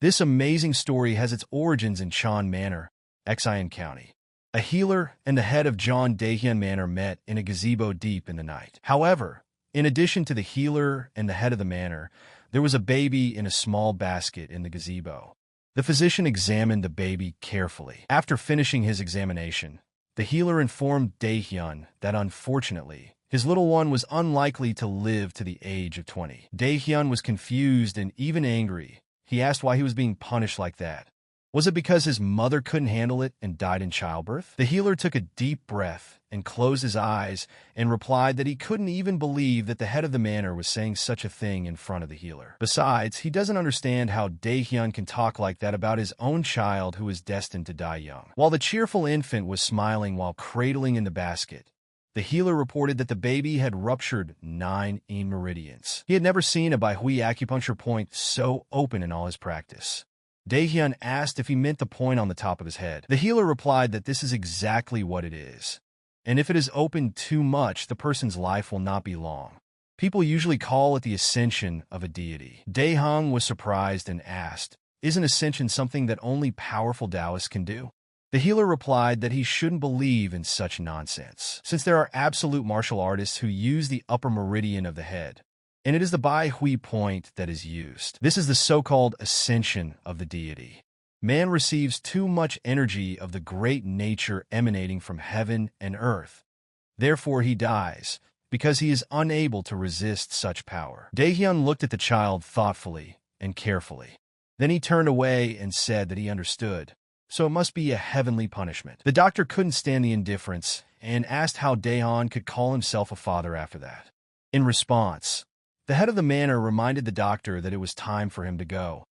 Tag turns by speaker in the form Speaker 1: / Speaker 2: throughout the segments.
Speaker 1: This amazing story has its origins in Chan Manor, Xian County. A healer and the head of John Daehyun Manor met in a gazebo deep in the night. However, in addition to the healer and the head of the manor, there was a baby in a small basket in the gazebo. The physician examined the baby carefully. After finishing his examination, the healer informed Daehyun that unfortunately, his little one was unlikely to live to the age of 20. Daehyun was confused and even angry. He asked why he was being punished like that. Was it because his mother couldn't handle it and died in childbirth? The healer took a deep breath and closed his eyes and replied that he couldn't even believe that the head of the manor was saying such a thing in front of the healer. Besides, he doesn't understand how Daehyun can talk like that about his own child who is destined to die young. While the cheerful infant was smiling while cradling in the basket, the healer reported that the baby had ruptured 9 meridians. He had never seen a Baihui acupuncture point so open in all his practice. Daehyun asked if he meant the point on the top of his head. The healer replied that this is exactly what it is. And if it is opened too much, the person's life will not be long. People usually call it the ascension of a deity. Daehong was surprised and asked, "Isn't ascension something that only powerful Taoists can do?" The healer replied that he shouldn't believe in such nonsense, since there are absolute martial artists who use the upper meridian of the head, and it is the Bai Hui point that is used. This is the so-called ascension of the deity. Man receives too much energy of the great nature emanating from heaven and earth. Therefore he dies, because he is unable to resist such power. Daehyun looked at the child thoughtfully and carefully. Then he turned away and said that he understood. So it must be a heavenly punishment. The doctor couldn't stand the indifference and asked how Daehyun could call himself a father after that. In response, the head of the manor reminded the doctor that it was time for him to go,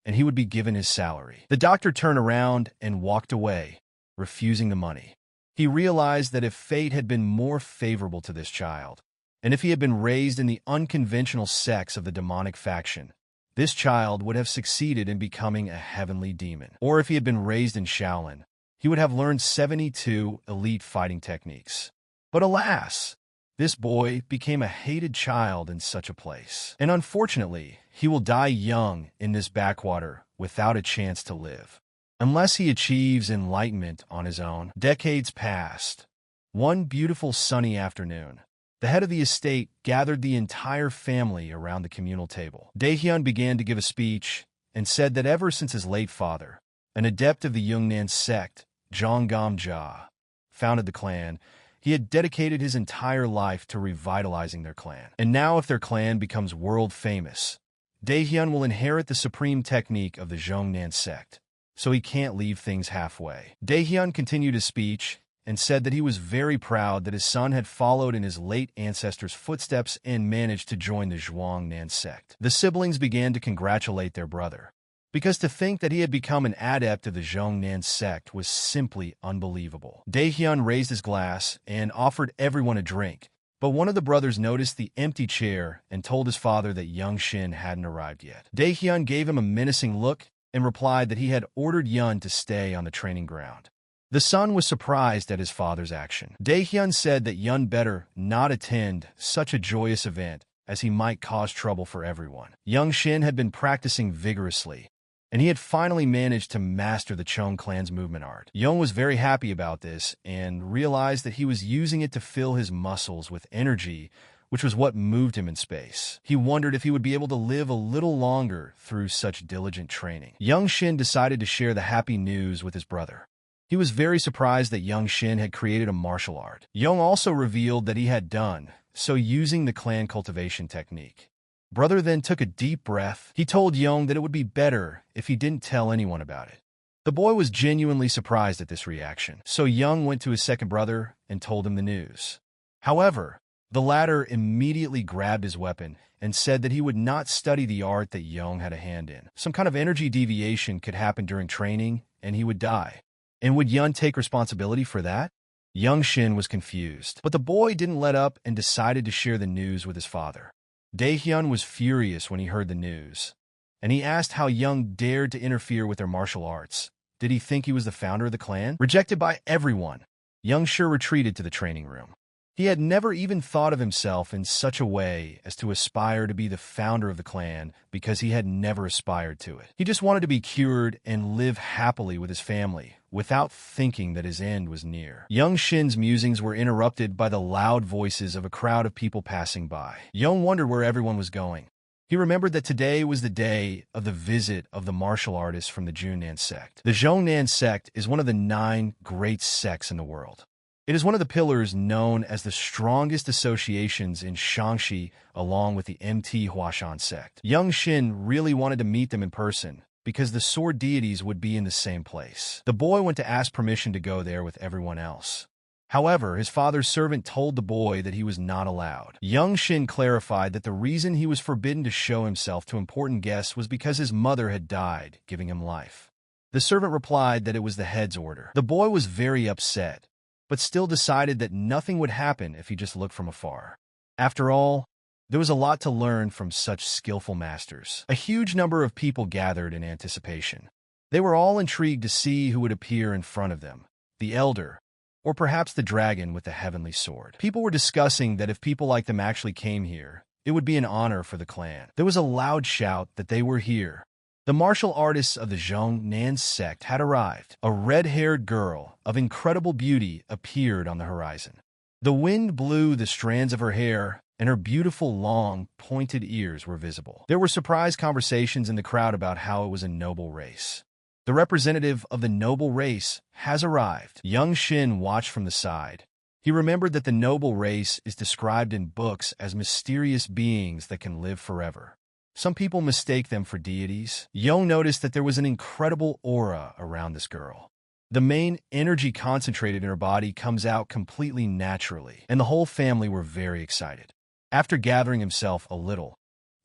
Speaker 1: and he would be given his salary. The doctor turned around and walked away, refusing the money. He realized that if fate had been more favorable to this child, and if he had been raised in the unconventional sects of the demonic faction, this child would have succeeded in becoming a heavenly demon. Or if he had been raised in Shaolin, he would have learned 72 elite fighting techniques. But alas, this boy became a hated child in such a place. And unfortunately, he will die young in this backwater without a chance to live. Unless he achieves enlightenment on his own. Decades passed. One beautiful sunny afternoon, the head of the estate gathered the entire family around the communal table. Daehyun began to give a speech and said that ever since his late father, an adept of the Yunnan sect, Zhonggam founded the clan, he had dedicated his entire life to revitalizing their clan. And now if their clan becomes world famous, Daehyun will inherit the supreme technique of the Zhongnan sect, so he can't leave things halfway. Daehyun continued his speech and said that he was very proud that his son had followed in his late ancestors' footsteps and managed to join the Zhuangnan sect. The siblings began to congratulate their brother, because to think that he had become an adept of the Zhongnan sect was simply unbelievable. Daehyun raised his glass and offered everyone a drink, but one of the brothers noticed the empty chair and told his father that young Shin hadn't arrived yet. Daehyun gave him a menacing look and replied that he had ordered Yun to stay on the training ground. The son was surprised at his father's action. Daehyun said that Yun better not attend such a joyous event, as he might cause trouble for everyone. Young Shin had been practicing vigorously, and he had finally managed to master the Chong clan's movement art. Young was very happy about this and realized that he was using it to fill his muscles with energy, which was what moved him in space. He wondered if he would be able to live a little longer through such diligent training. Young Shin decided to share the happy news with his brother. He was very surprised that Young Shin had created a martial art. Young also revealed that he had done so using the clan cultivation technique. Brother then took a deep breath. He told Young that it would be better if he didn't tell anyone about it. The boy was genuinely surprised at this reaction, so Young went to his second brother and told him the news. However, the latter immediately grabbed his weapon and said that he would not study the art that Young had a hand in. Some kind of energy deviation could happen during training, and he would die. And would Yun take responsibility for that? Young Shin was confused, but the boy didn't let up and decided to share the news with his father. Daehyun was furious when he heard the news, and he asked how Young dared to interfere with their martial arts. Did he think he was the founder of the clan? Rejected by everyone, Young sure retreated to the training room. He had never even thought of himself in such a way as to aspire to be the founder of the clan because he had never aspired to it. He just wanted to be cured and live happily with his family without thinking that his end was near. Young Shin's musings were interrupted by the loud voices of a crowd of people passing by. Young wondered where everyone was going. He remembered that today was the day of the visit of the martial artists from the Junnan sect. The Zhongnan sect is one of the 9 great sects in the world. It is one of the pillars known as the strongest associations in Shaanxi, along with the MT Huashan sect. Young Shin really wanted to meet them in person because the sword deities would be in the same place. The boy went to ask permission to go there with everyone else. However, his father's servant told the boy that he was not allowed. Young Shin clarified that the reason he was forbidden to show himself to important guests was because his mother had died, giving him life. The servant replied that it was the head's order. The boy was very upset, but still decided that nothing would happen if he just looked from afar. After all, there was a lot to learn from such skillful masters. A huge number of people gathered in anticipation. They were all intrigued to see who would appear in front of them, the elder, or perhaps the dragon with the heavenly sword. People were discussing that if people like them actually came here, it would be an honor for the clan. There was a loud shout that they were here. The martial artists of the Zhongnan sect had arrived. A red-haired girl of incredible beauty appeared on the horizon. The wind blew the strands of her hair, and her beautiful, long, pointed ears were visible. There were surprised conversations in the crowd about how it was a noble race. The representative of the noble race has arrived. Young Shin watched from the side. He remembered that the noble race is described in books as mysterious beings that can live forever. Some people mistake them for deities. Young noticed that there was an incredible aura around this girl. The main energy concentrated in her body comes out completely naturally, and the whole family were very excited. After gathering himself a little,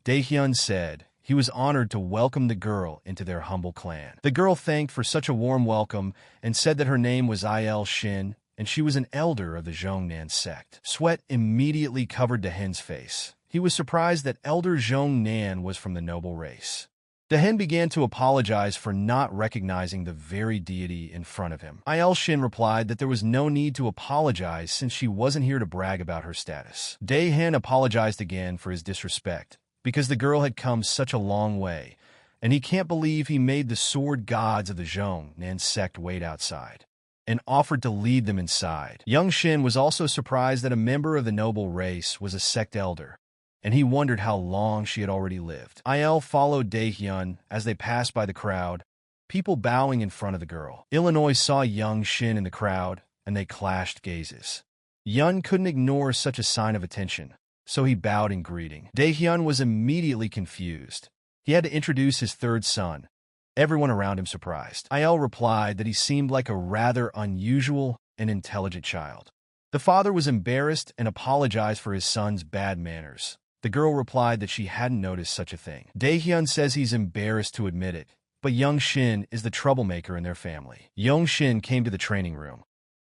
Speaker 1: Daehyun said he was honored to welcome the girl into their humble clan. The girl thanked for such a warm welcome and said that her name was Il Shin, and she was an elder of the Zhongnan sect. Sweat immediately covered Daehyun's face. He was surprised that Elder Zhongnan was from the noble race. Daehyun began to apologize for not recognizing the very deity in front of him. Il Shin replied that there was no need to apologize since she wasn't here to brag about her status. Daehyun apologized again for his disrespect, because the girl had come such a long way, and he can't believe he made the sword gods of the Zhongnan sect wait outside, and offered to lead them inside. Young Shin was also surprised that a member of the noble race was a sect elder, and he wondered how long she had already lived. Il followed Daehyun as they passed by the crowd, people bowing in front of the girl. Illinois saw Young Shin in the crowd, and they clashed gazes. Yun couldn't ignore such a sign of attention, so he bowed in greeting. Daehyun was immediately confused. He had to introduce his third son. Everyone around him surprised. Il replied that he seemed like a rather unusual and intelligent child. The father was embarrassed and apologized for his son's bad manners. The girl replied that she hadn't noticed such a thing. Daehyun says he's embarrassed to admit it, but Young Shin is the troublemaker in their family. Young Shin came to the training room.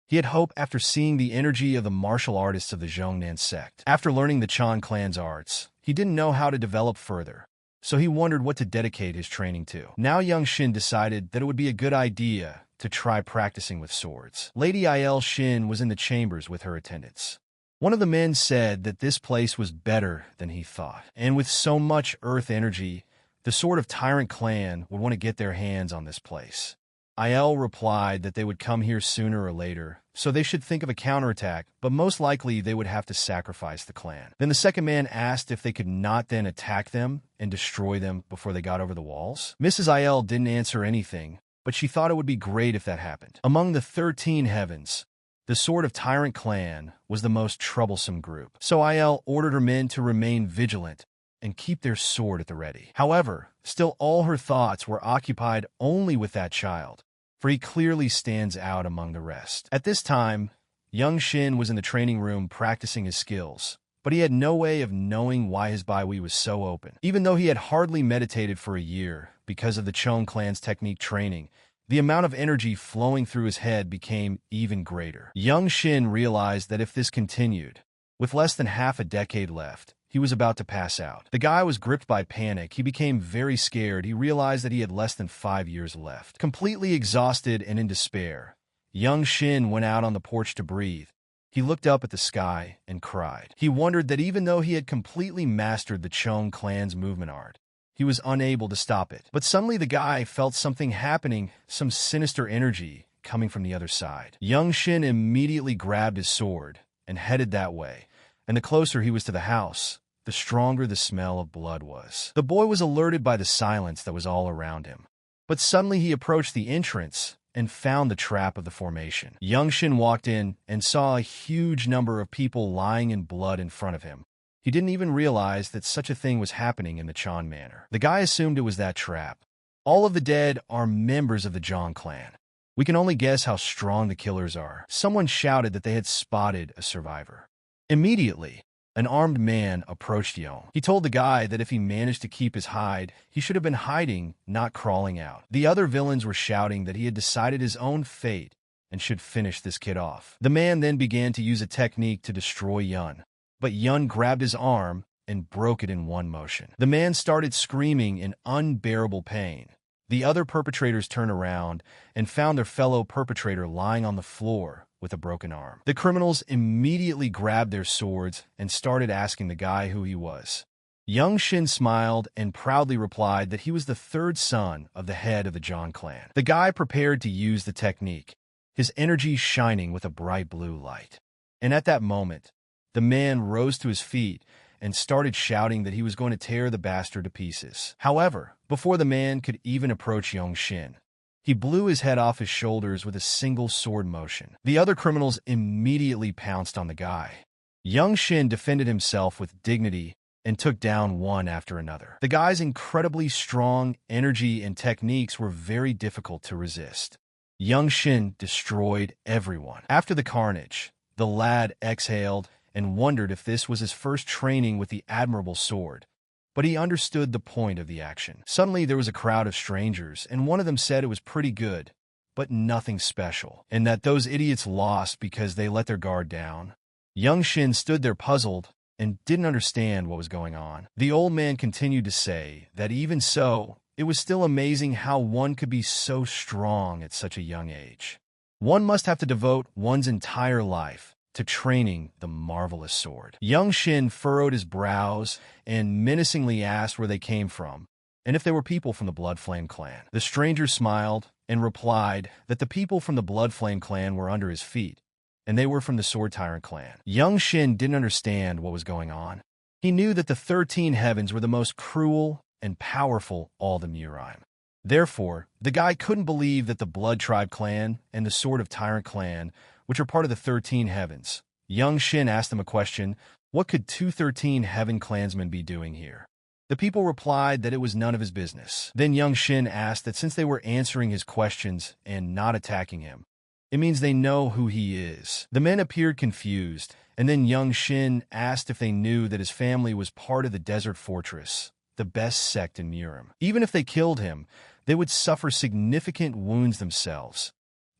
Speaker 1: He had hope after seeing the energy of the martial artists of the Zhongnan sect. After learning the Chan clan's arts, he didn't know how to develop further, so he wondered what to dedicate his training to. Now Young Shin decided that it would be a good idea to try practicing with swords. Lady Il Shin was in the chambers with her attendants. One of the men said that this place was better than he thought, and with so much earth energy, the sword of Tyrant clan would want to get their hands on this place. Il replied that they would come here sooner or later, so they should think of a counterattack, but most likely they would have to sacrifice the clan. Then the second man asked if they could not then attack them and destroy them before they got over the walls. Mrs. Il didn't answer anything, but she thought it would be great if that happened. Among the 13 heavens, the sword of Tyrant clan was the most troublesome group, so Il ordered her men to remain vigilant and keep their sword at the ready. However, still all her thoughts were occupied only with that child, for he clearly stands out among the rest. At this time, Young Shin was in the training room practicing his skills, but he had no way of knowing why his Baihui was so open. Even though he had hardly meditated for a year because of the Chong clan's technique training, the amount of energy flowing through his head became even greater. Young Shin realized that if this continued, with less than half a decade left, he was about to pass out. The guy was gripped by panic. He became very scared. He realized that he had less than 5 years left. Completely exhausted and in despair, Young Shin went out on the porch to breathe. He looked up at the sky and cried. He wondered that even though he had completely mastered the Chong clan's movement art, he was unable to stop it. But suddenly the guy felt something happening, some sinister energy coming from the other side. Young Shin immediately grabbed his sword and headed that way, and the closer he was to the house, the stronger the smell of blood was. The boy was alerted by the silence that was all around him. But suddenly he approached the entrance and found the trap of the formation. Young Shin walked in and saw a huge number of people lying in blood in front of him. He didn't even realize that such a thing was happening in the Chan manor. The guy assumed it was that trap. All of the dead are members of the Zhang clan. We can only guess how strong the killers are. Someone shouted that they had spotted a survivor. Immediately, an armed man approached Yong. He told the guy that if he managed to keep his hide, he should have been hiding, not crawling out. The other villains were shouting that he had decided his own fate and should finish this kid off. The man then began to use a technique to destroy Yun, but Yun grabbed his arm and broke it in one motion. The man started screaming in unbearable pain. The other perpetrators turned around and found their fellow perpetrator lying on the floor with a broken arm. The criminals immediately grabbed their swords and started asking the guy who he was. Young Shin smiled and proudly replied that he was the third son of the head of the Zhang clan. The guy prepared to use the technique, his energy shining with a bright blue light. And at that moment, the man rose to his feet and started shouting that he was going to tear the bastard to pieces. However, before the man could even approach Young Shin, he blew his head off his shoulders with a single sword motion. The other criminals immediately pounced on the guy. Young Shin defended himself with dignity and took down one after another. The guy's incredibly strong energy and techniques were very difficult to resist. Young Shin destroyed everyone. After the carnage, the lad exhaled and wondered if this was his first training with the admirable sword. But he understood the point of the action. Suddenly there was a crowd of strangers, and one of them said it was pretty good, but nothing special, and that those idiots lost because they let their guard down. Young Shin stood there puzzled and didn't understand what was going on. The old man continued to say that even so, it was still amazing how one could be so strong at such a young age. One must have to devote one's entire life to training the marvelous sword. Young Shin furrowed his brows and menacingly asked where they came from, and if they were people from the Blood Flame clan. The stranger smiled and replied that the people from the Blood Flame clan were under his feet, and they were from the Sword Tyrant clan. Young Shin didn't understand what was going on. He knew that the 13 heavens were the most cruel and powerful all the Murime. Therefore, the guy couldn't believe that the Blood Tribe clan and the Sword of Tyrant clan, which are part of the 13 heavens. Young Shin asked them a question: what could 213 heaven clansmen be doing here? The people replied that it was none of his business. Then Young Shin asked that since they were answering his questions and not attacking him, it means they know who he is. The men appeared confused, and then Young Shin asked if they knew that his family was part of the Desert Fortress, the best sect in Murime. Even if they killed him, they would suffer significant wounds themselves,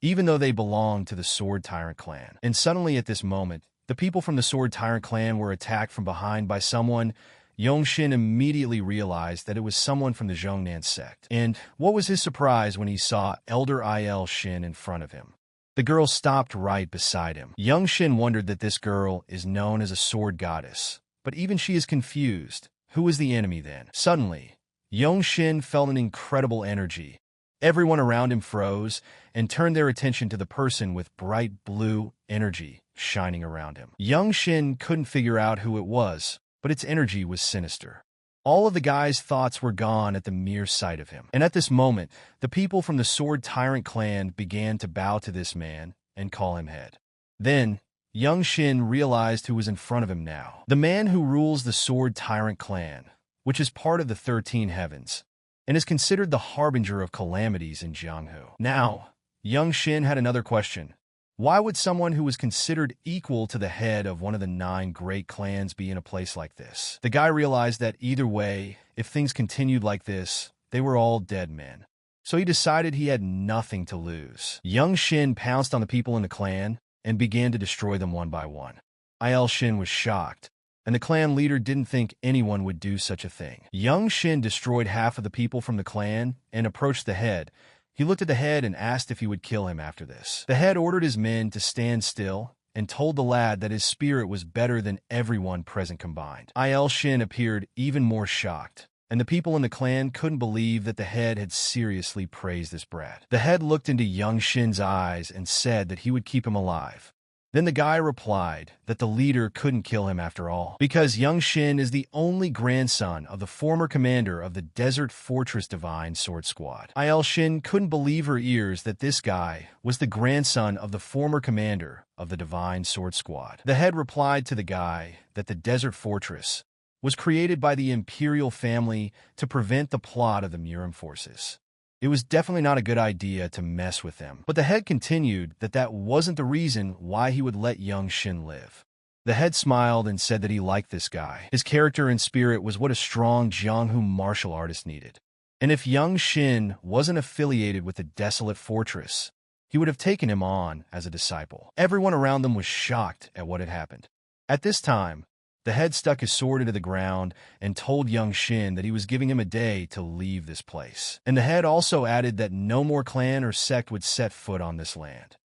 Speaker 1: even though they belonged to the Sword Tyrant clan. And suddenly at this moment, the people from the Sword Tyrant clan were attacked from behind by someone. Young Shin immediately realized that it was someone from the Zhongnan sect. And what was his surprise when he saw Elder Il Shin in front of him. The girl stopped right beside him. Young Shin wondered that this girl is known as a sword goddess, but even she is confused. Who is the enemy then? Suddenly, Young Shin felt an incredible energy. Everyone around him froze and turned their attention to the person with bright blue energy shining around him. Young Shin couldn't figure out who it was, but its energy was sinister. All of the guy's thoughts were gone at the mere sight of him. And at this moment, the people from the Sword Tyrant clan began to bow to this man and call him head. Then, Young Shin realized who was in front of him now. The man who rules the Sword Tyrant clan, which is part of the 13 heavens, and is considered the harbinger of calamities in Jianghu. Now, Young Shin had another question. Why would someone who was considered equal to the head of one of the 9 great clans be in a place like this? The guy realized that either way, if things continued like this, they were all dead men. So he decided he had nothing to lose. Young Shin pounced on the people in the clan and began to destroy them one by one. Il Shin was shocked, and the clan leader didn't think anyone would do such a thing. Young Shin destroyed half of the people from the clan and approached the head. He looked at the head and asked if he would kill him after this. The head ordered his men to stand still and told the lad that his spirit was better than everyone present combined. Il Shin appeared even more shocked, and the people in the clan couldn't believe that the head had seriously praised this brat. The head looked into young Shin's eyes and said that he would keep him alive. Then the guy replied that the leader couldn't kill him after all, because young Shin is the only grandson of the former commander of the Desert Fortress Divine Sword Squad. Il Shin couldn't believe her ears that this guy was the grandson of the former commander of the Divine Sword Squad. The head replied to the guy that the Desert Fortress was created by the imperial family to prevent the plot of the Murim forces. It was definitely not a good idea to mess with them. But the head continued that that wasn't the reason why he would let young Shin live. The head smiled and said that he liked this guy. His character and spirit was what a strong Jianghu martial artist needed. And if young Shin wasn't affiliated with the desolate fortress, he would have taken him on as a disciple. Everyone around them was shocked at what had happened. At this time, the head stuck his sword into the ground and told young Shin that he was giving him a day to leave this place. And the head also added that no more clan or sect would set foot on this land.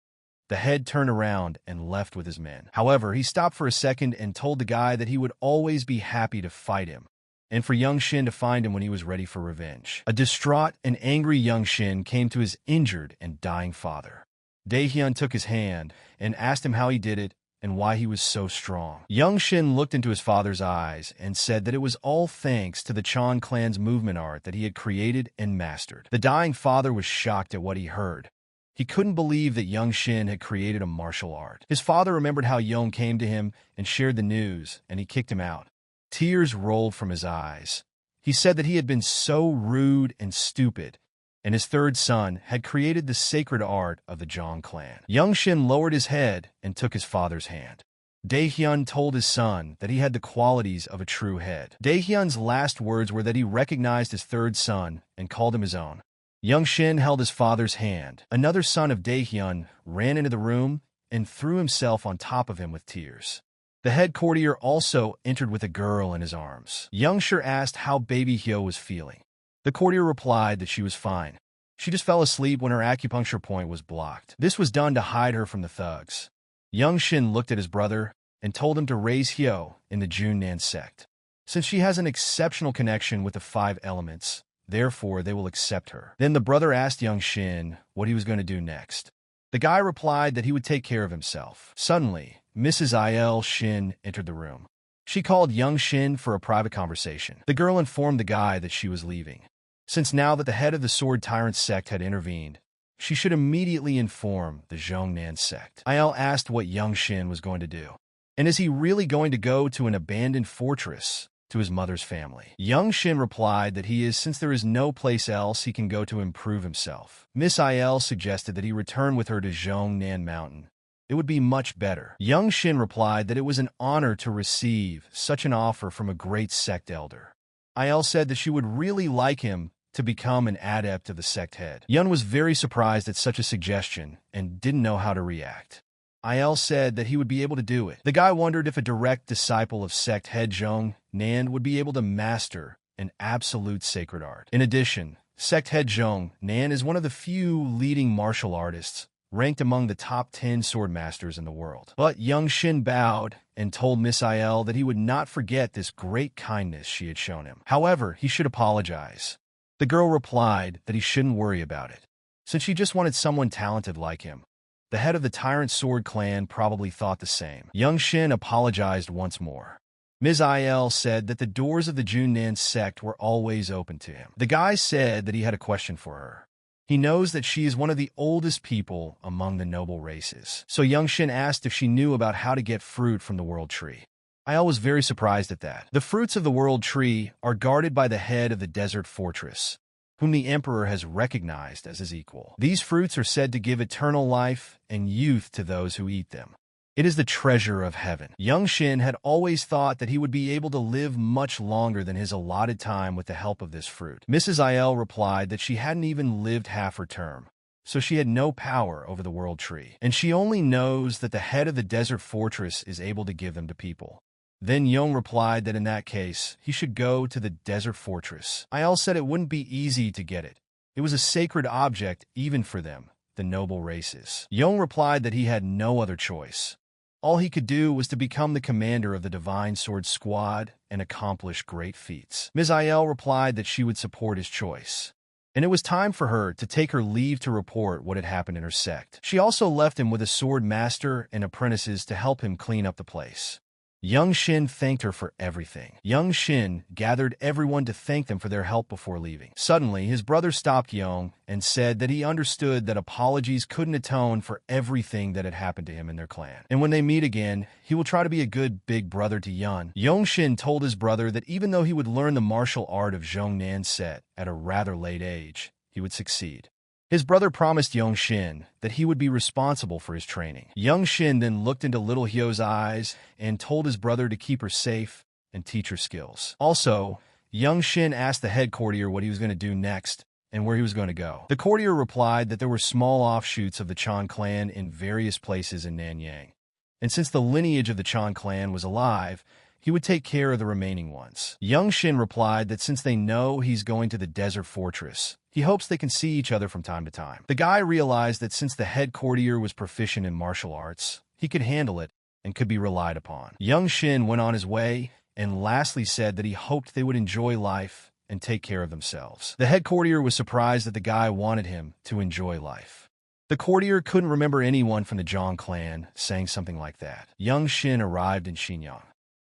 Speaker 1: The head turned around and left with his men. However, he stopped for a second and told the guy that he would always be happy to fight him, and for young Shin to find him when he was ready for revenge. A distraught and angry young Shin came to his injured and dying father. Daehyun took his hand and asked him how he did it and why he was so strong. Young Shin looked into his father's eyes and said that it was all thanks to the Chan clan's movement art that he had created and mastered. The dying father was shocked at what he heard. He couldn't believe that young Shin had created a martial art. His father remembered how Yong came to him and shared the news, and he kicked him out. Tears rolled from his eyes. He said that he had been so rude and stupid, and his third son had created the sacred art of the Zhang clan. Young Shin lowered his head and took his father's hand. Daehyun told his son that he had the qualities of a true head. Daehyun's last words were that he recognized his third son and called him his own. Young Shin held his father's hand. Another son of Daehyun ran into the room and threw himself on top of him with tears. The head courtier also entered with a girl in his arms. Young Shin asked how baby Hyo was feeling. The courtier replied that she was fine. She just fell asleep when her acupuncture point was blocked. This was done to hide her from the thugs. Young Shin looked at his brother and told him to raise Hyo in the Junnan sect. Since she has an exceptional connection with the 5 elements, therefore they will accept her. Then the brother asked young Shin what he was going to do next. The guy replied that he would take care of himself. Suddenly, Mrs. Il Shin entered the room. She called young Shin for a private conversation. The girl informed the guy that she was leaving. Since now that the head of the Sword Tyrant sect had intervened, she should immediately inform the Zhongnan sect. Il asked what young Shin was going to do. And is he really going to go to an abandoned fortress to his mother's family? Young Shin replied that he is, since there is no place else he can go to improve himself. Miss Il suggested that he return with her to Zhongnan Mountain. It would be much better. Young Shin replied that it was an honor to receive such an offer from a great sect elder. Il said that she would really like him to become an adept of the sect head. Yun was very surprised at such a suggestion and didn't know how to react. Il said that he would be able to do it. The guy wondered if a direct disciple of sect head Zhong Nan would be able to master an absolute sacred art. In addition, sect head Zhong Nan is one of the few leading martial artists ranked among the top 10 sword masters in the world. But young Shin bowed and told Miss Il that he would not forget this great kindness she had shown him. However, he should apologize. The girl replied that he shouldn't worry about it, since she just wanted someone talented like him. The head of the Tyrant Sword clan probably thought the same. Young Shin apologized once more. Ms. Il said that the doors of the Junnan sect were always open to him. The guy said that he had a question for her. He knows that she is one of the oldest people among the noble races. So young Shin asked if she knew about how to get fruit from the world tree. Il was very surprised at that. The fruits of the world tree are guarded by the head of the desert fortress, whom the emperor has recognized as his equal. These fruits are said to give eternal life and youth to those who eat them. It is the treasure of heaven. Young Shin had always thought that he would be able to live much longer than his allotted time with the help of this fruit. Mrs. Il replied that she hadn't even lived half her term, so she had no power over the world tree, and she only knows that the head of the desert fortress is able to give them to people. Then Yong replied that in that case, he should go to the desert fortress. Il said it wouldn't be easy to get it. It was a sacred object even for them, the noble races. Yong replied that he had no other choice. All he could do was to become the commander of the Divine Sword Squad and accomplish great feats. Ms. Aiel replied that she would support his choice, and it was time for her to take her leave to report what had happened in her sect. She also left him with a sword master and apprentices to help him clean up the place. Young Shin thanked her for everything. Young Shin gathered everyone to thank them for their help before leaving. Suddenly, his brother stopped Young and said that he understood that apologies couldn't atone for everything that had happened to him in their clan. And when they meet again, he will try to be a good big brother to Yun. Young Shin told his brother that even though he would learn the martial art of Zhongnan Set at a rather late age, he would succeed. His brother promised Young Shin that he would be responsible for his training. Young Shin then looked into little Hyo's eyes and told his brother to keep her safe and teach her skills. Also, Young Shin asked the head courtier what he was going to do next and where he was going to go. The courtier replied that there were small offshoots of the Chan clan in various places in Nanyang, and since the lineage of the Chan clan was alive, he would take care of the remaining ones. Young Shin replied that since they know he's going to the desert fortress, he hopes they can see each other from time to time. The guy realized that since the head courtier was proficient in martial arts, he could handle it and could be relied upon. Young Shin went on his way and lastly said that he hoped they would enjoy life and take care of themselves. The head courtier was surprised that the guy wanted him to enjoy life. The courtier couldn't remember anyone from the Zhang clan saying something like that. Young Shin arrived in Xinyang.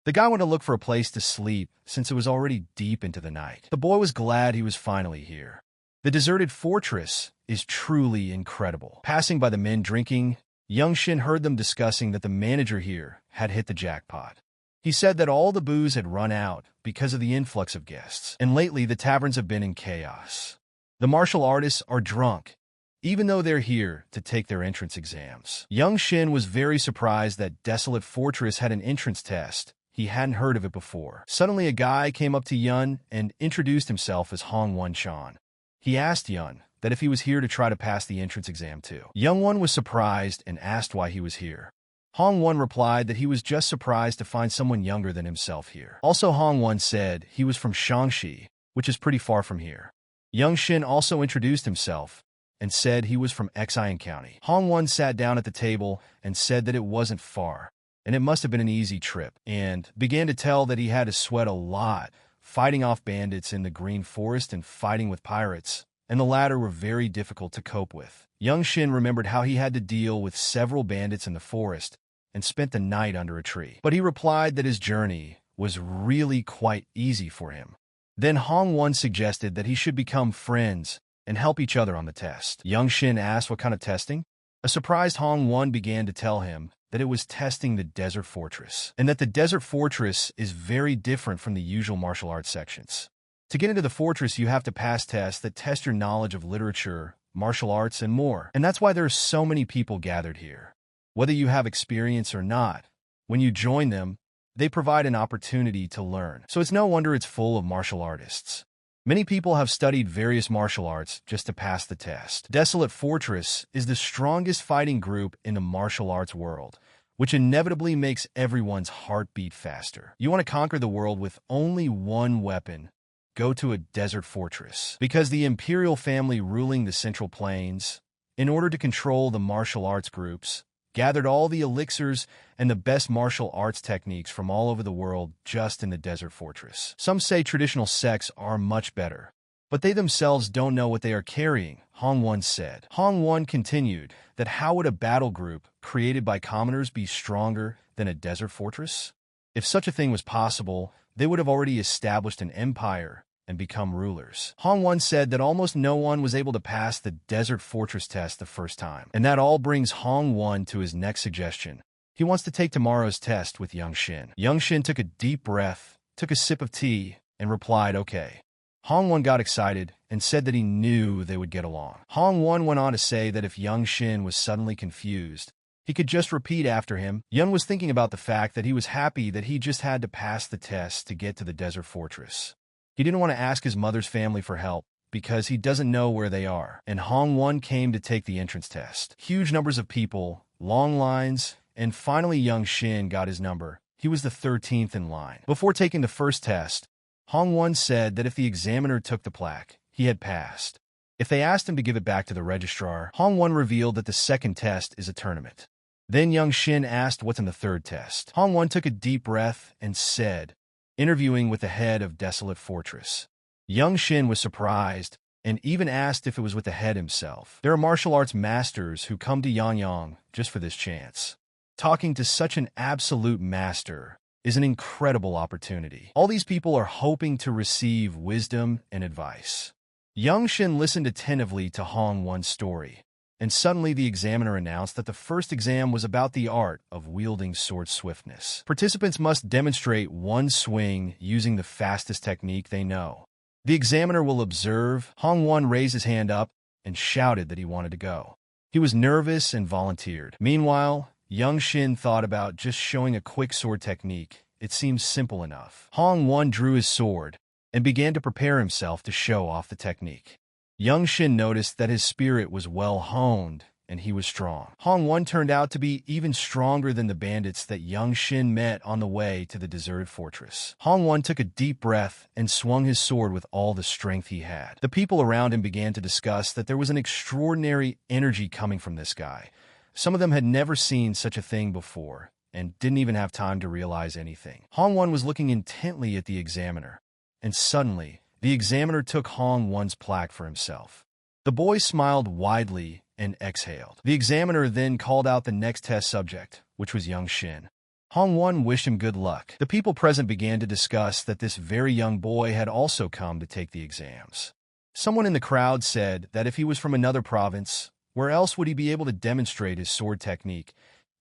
Speaker 1: The guy went to look for a place to sleep since it was already deep into the night. The boy was glad he was finally here. The deserted fortress is truly incredible. Passing by the men drinking, Young Shin heard them discussing that the manager here had hit the jackpot. He said that all the booze had run out because of the influx of guests, and lately the taverns have been in chaos. The martial artists are drunk, even though they're here to take their entrance exams. Young Shin was very surprised that Desolate Fortress had an entrance test. He hadn't heard of it before. Suddenly, a guy came up to Yun and introduced himself as Hong Won Chan. He asked Yun that if he was here to try to pass the entrance exam too. Young Won was surprised and asked why he was here. Hong Won replied that he was just surprised to find someone younger than himself here. Also, Hong Won said he was from Shaanxi, which is pretty far from here. Young Shin also introduced himself and said he was from Xian County. Hong Won sat down at the table and said that it wasn't far, and it must have been an easy trip, and began to tell that he had to sweat a lot, fighting off bandits in the Green Forest and fighting with pirates, and the latter were very difficult to cope with. Young Shin remembered how he had to deal with several bandits in the forest and spent the night under a tree. But he replied that his journey was really quite easy for him. Then Hong Won suggested that he should become friends and help each other on the test. Young Shin asked what kind of testing. A surprised Hong Won began to tell him that it was testing the desert fortress, and that the desert fortress is very different from the usual martial arts sections. To get into the fortress, you have to pass tests that test your knowledge of literature, martial arts, and more. And that's why there are so many people gathered here. Whether you have experience or not, when you join them, they provide an opportunity to learn. So it's no wonder it's full of martial artists. Many people have studied various martial arts just to pass the test. Desolate Fortress is the strongest fighting group in the martial arts world, which inevitably makes everyone's heart beat faster. You want to conquer the world with only one weapon? Go to a desert fortress. Because the imperial family ruling the Central Plains, in order to control the martial arts groups, gathered all the elixirs and the best martial arts techniques from all over the world just in the desert fortress. Some say traditional sects are much better, but they themselves don't know what they are carrying, Hong Won said. Hong Won continued that how would a battle group created by commoners be stronger than a desert fortress? If such a thing was possible, they would have already established an empire and become rulers. Hong Won said that almost no one was able to pass the desert fortress test the first time. And that all brings Hong Won to his next suggestion. He wants to take tomorrow's test with Young Shin. Young Shin took a deep breath, took a sip of tea, and replied, okay. Hong Won got excited and said that he knew they would get along. Hong Won went on to say that if Young Shin was suddenly confused, he could just repeat after him. Yun was thinking about the fact that he was happy that he just had to pass the test to get to the desert fortress. He didn't want to ask his mother's family for help because he doesn't know where they are. And Hong Won came to take the entrance test. Huge numbers of people, long lines, and finally Young Shin got his number. He was the 13th in line. Before taking the first test, Hong Won said that if the examiner took the plaque, he had passed. If they asked him to give it back to the registrar, Hong Won revealed that the second test is a tournament. Then young Shin asked what's in the third test. Hong Won took a deep breath and said, interviewing with the head of Desolate Fortress. Young Shin was surprised and even asked if it was with the head himself. There are martial arts masters who come to Yangyang just for this chance. Talking to such an absolute master is an incredible opportunity. All these people are hoping to receive wisdom and advice. Young Shin listened attentively to Hong Won's story, and suddenly the examiner announced that the first exam was about the art of wielding sword swiftness. Participants must demonstrate one swing using the fastest technique they know. The examiner will observe. Hong Won raised his hand up and shouted that he wanted to go. He was nervous and volunteered. Meanwhile, young Shin thought about just showing a quick sword technique. It seemed simple enough. Hong Won drew his sword and began to prepare himself to show off the technique. Young Shin noticed that his spirit was well honed and he was strong. Hong Won turned out to be even stronger than the bandits that young Shin met on the way to the deserted fortress. Hong Won took a deep breath and swung his sword with all the strength he had. The people around him began to discuss that there was an extraordinary energy coming from this guy. Some of them had never seen such a thing before and didn't even have time to realize anything. Hong Won was looking intently at the examiner, and suddenly, the examiner took Hong Won's plaque for himself. The boy smiled widely and exhaled. The examiner then called out the next test subject, which was young Shin. Hong Won wished him good luck. The people present began to discuss that this very young boy had also come to take the exams. Someone in the crowd said that if he was from another province, where else would he be able to demonstrate his sword technique?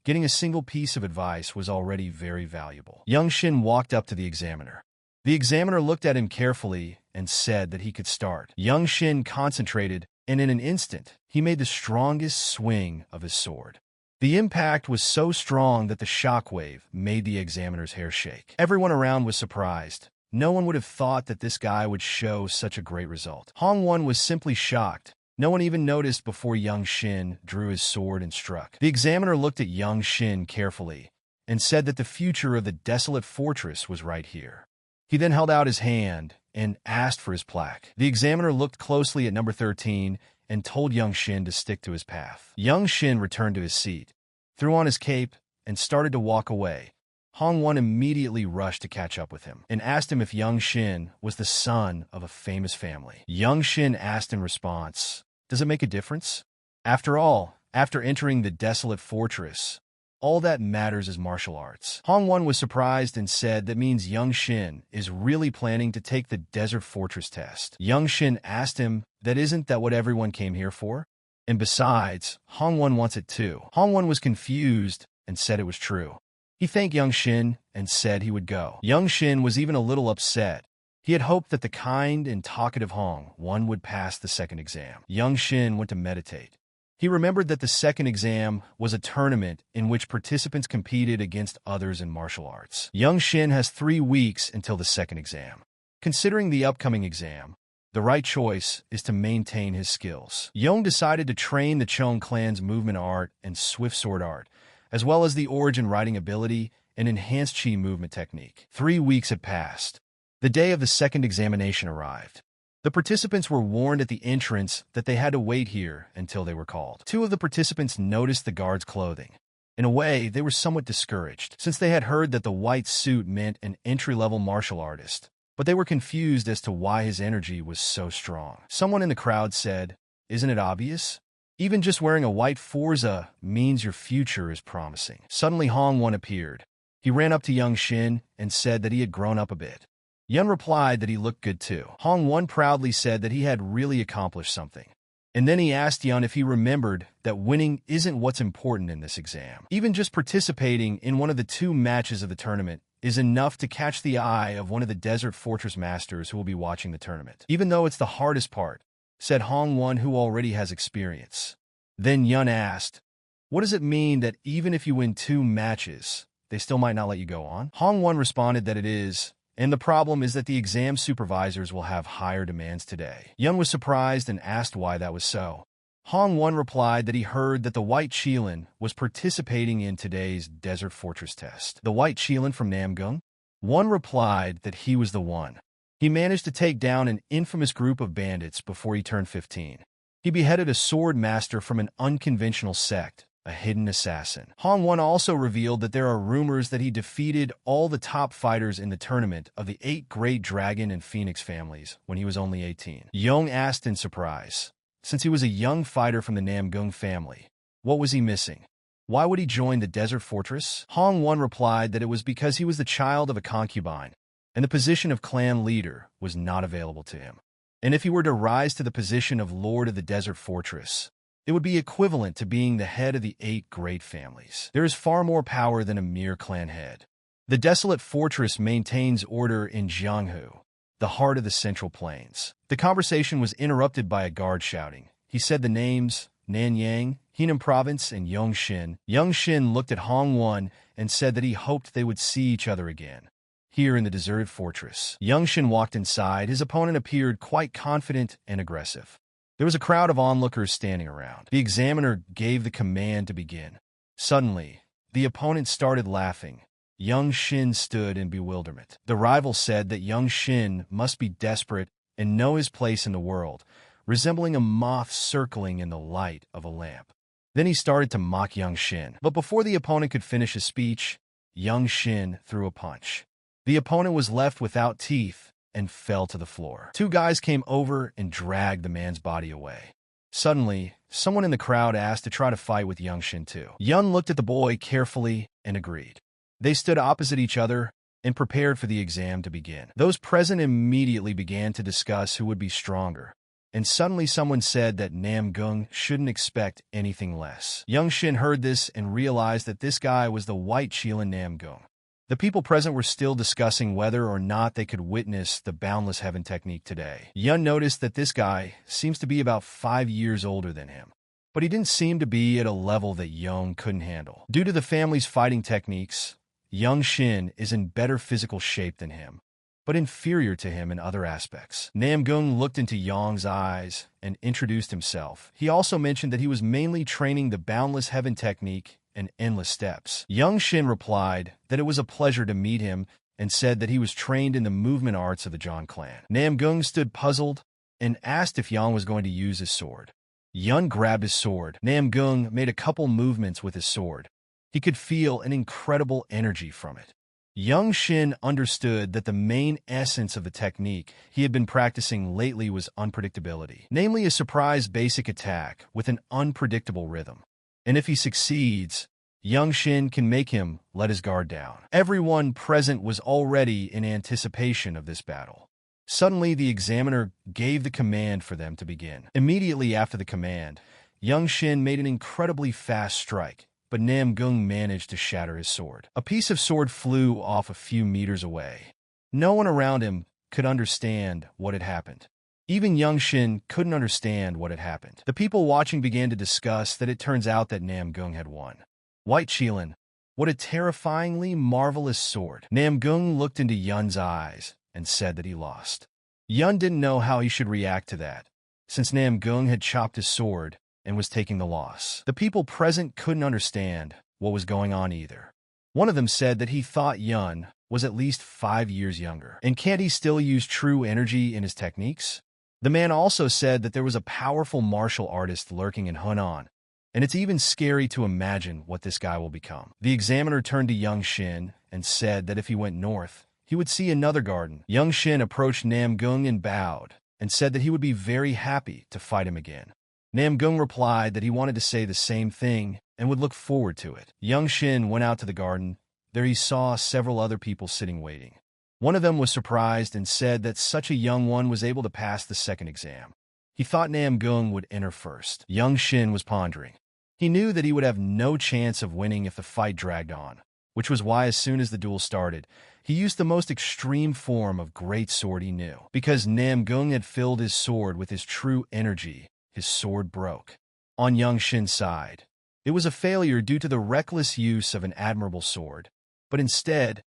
Speaker 1: Getting a single piece of advice was already very valuable. Young Shin walked up to the examiner. The examiner looked at him carefully and said that he could start. Young Shin concentrated, and in an instant, he made the strongest swing of his sword. The impact was so strong that the shockwave made the examiner's hair shake. Everyone around was surprised. No one would have thought that this guy would show such a great result. Hong Won was simply shocked. No one even noticed before young Shin drew his sword and struck. The examiner looked at young Shin carefully and said that the future of the desolate fortress was right here. He then held out his hand and asked for his plaque. The examiner looked closely at number 13 and told young Shin to stick to his path. Young Shin returned to his seat, threw on his cape, and started to walk away. Hong Won immediately rushed to catch up with him and asked him if young Shin was the son of a famous family. Young Shin asked in response, "Does it make a difference? After all, after entering the desolate fortress, all that matters is martial arts." Hong Won was surprised and said that means young Shin is really planning to take the desert fortress test. Young Shin asked him that isn't that what everyone came here for? And besides, Hong Won wants it too. Hong Won was confused and said it was true. He thanked young Shin and said he would go. Young Shin was even a little upset. He had hoped that the kind and talkative Hong Won would pass the second exam. Young Shin went to meditate. He remembered that the second exam was a tournament in which participants competed against others in martial arts. Young Shin has 3 weeks until the second exam. Considering the upcoming exam, the right choice is to maintain his skills. Yong decided to train the Chong clan's movement art and swift sword art, as well as the origin writing ability and enhanced chi movement technique. 3 weeks had passed. The day of the second examination arrived. The participants were warned at the entrance that they had to wait here until they were called. 2 of the participants noticed the guard's clothing. In a way, they were somewhat discouraged, since they had heard that the white suit meant an entry-level martial artist, but they were confused as to why his energy was so strong. Someone in the crowd said, "Isn't it obvious? Even just wearing a white Forza means your future is promising." Suddenly Hong Won appeared. He ran up to young Shin and said that he had grown up a bit. Yun replied that he looked good too. Hong Won proudly said that he had really accomplished something. And then he asked Yun if he remembered that winning isn't what's important in this exam. Even just participating in one of the 2 matches of the tournament is enough to catch the eye of one of the Desert Fortress Masters who will be watching the tournament. Even though it's the hardest part, said Hong Won, who already has experience. Then Yun asked, "What does it mean that even if you win 2 matches, they still might not let you go on?" Hong Won responded that it is, and the problem is that the exam supervisors will have higher demands today. Yun was surprised and asked why that was so. Hong Won replied that he heard that the White Qilin was participating in today's Desert Fortress test. The White Qilin from Namgung? One replied that he was the one. He managed to take down an infamous group of bandits before he turned 15. He beheaded a sword master from an unconventional sect, a hidden assassin. Hong Won also revealed that there are rumors that he defeated all the top fighters in the tournament of the 8 Great Dragon and Phoenix families when he was only 18. Young asked in surprise, since he was a young fighter from the Namgung family, what was he missing? Why would he join the desert fortress? Hong Won replied that it was because he was the child of a concubine, and the position of clan leader was not available to him. And if he were to rise to the position of lord of the desert fortress, it would be equivalent to being the head of the 8 great families. There is far more power than a mere clan head. The desolate fortress maintains order in Jianghu, the heart of the Central Plains. The conversation was interrupted by a guard shouting. He said the names Nanyang, Henan Province, and Yongshin. Yongshin looked at Hong Won and said that he hoped they would see each other again. Here in the deserted fortress, Yongshin walked inside. His opponent appeared quite confident and aggressive. There was a crowd of onlookers standing around. The examiner gave the command to begin. Suddenly, the opponent started laughing. Young Shin stood in bewilderment. The rival said that Young Shin must be desperate and know his place in the world, resembling a moth circling in the light of a lamp. Then he started to mock Young Shin. But before the opponent could finish his speech, Young Shin threw a punch. The opponent was left without teeth and fell to the floor. 2 guys came over and dragged the man's body away. Suddenly, someone in the crowd asked to try to fight with Young Shin too. Yun looked at the boy carefully and agreed. They stood opposite each other and prepared for the exam to begin. Those present immediately began to discuss who would be stronger. And suddenly someone said that Namgung shouldn't expect anything less. Young Shin heard this and realized that this guy was the white Chilan Namgung. The people present were still discussing whether or not they could witness the boundless heaven technique today. Yun noticed that this guy seems to be about 5 years older than him, but he didn't seem to be at a level that Young couldn't handle. Due to the family's fighting techniques, Young Shin is in better physical shape than him, but inferior to him in other aspects. Namgung looked into Yang's eyes and introduced himself. He also mentioned that he was mainly training the boundless heaven technique and endless steps. Young Shin replied that it was a pleasure to meet him and said that he was trained in the movement arts of the Zhang clan. Namgung stood puzzled and asked if Yang was going to use his sword. Yun grabbed his sword. Namgung made a couple movements with his sword. He could feel an incredible energy from it. Young Shin understood that the main essence of the technique he had been practicing lately was unpredictability, namely a surprise basic attack with an unpredictable rhythm. And if he succeeds, Young Shin can make him let his guard down. Everyone present was already in anticipation of this battle. Suddenly, the examiner gave the command for them to begin. Immediately after the command, Young Shin made an incredibly fast strike, but Namgung managed to shatter his sword. A piece of sword flew off a few meters away. No one around him could understand what had happened. Even Young Shin couldn't understand what had happened. The people watching began to discuss that it turns out that Namgung had won. White Chilan, what a terrifyingly marvelous sword. Namgung looked into Yun's eyes and said that he lost. Yun didn't know how he should react to that, since Namgung had chopped his sword and was taking the loss. The people present couldn't understand what was going on either. One of them said that he thought Yun was at least 5 years younger. And can't he still use true energy in his techniques? The man also said that there was a powerful martial artist lurking in Hunan, and it's even scary to imagine what this guy will become. The examiner turned to Young Shin and said that if he went north, he would see another garden. Young Shin approached Namgung and bowed, and said that he would be very happy to fight him again. Namgung replied that he wanted to say the same thing and would look forward to it. Young Shin went out to the garden. There he saw several other people sitting waiting. One of them was surprised and said that such a young one was able to pass the second exam. He thought Namgung would enter first. Young Shin was pondering. He knew that he would have no chance of winning if the fight dragged on, which was why as soon as the duel started, he used the most extreme form of great sword he knew. Because Namgung had filled his sword with his true energy, his sword broke. On Young Shin's side, it was a failure due to the reckless use of an admirable sword, but instead,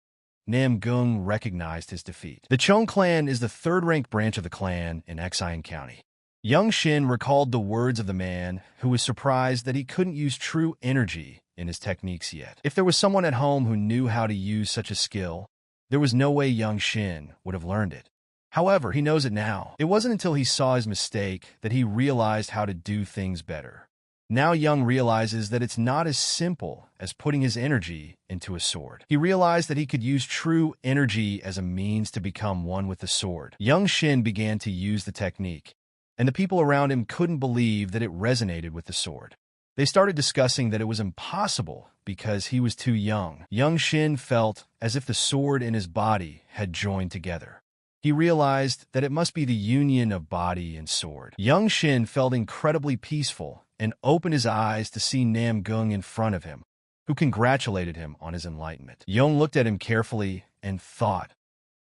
Speaker 1: Namgung recognized his defeat. The Chong clan is the third-ranked branch of the clan in Xian County. Young Shin recalled the words of the man who was surprised that he couldn't use true energy in his techniques yet. If there was someone at home who knew how to use such a skill, there was no way Young Shin would have learned it. However, he knows it now. It wasn't until he saw his mistake that he realized how to do things better. Now Young realizes that it's not as simple as putting his energy into a sword. He realized that he could use true energy as a means to become one with the sword. Young Shin began to use the technique, and the people around him couldn't believe that it resonated with the sword. They started discussing that it was impossible because he was too young. Young Shin felt as if the sword and his body had joined together. He realized that it must be the union of body and sword. Young Shin felt incredibly peaceful and opened his eyes to see Nam Gung in front of him, who congratulated him on his enlightenment. Young looked at him carefully and thought,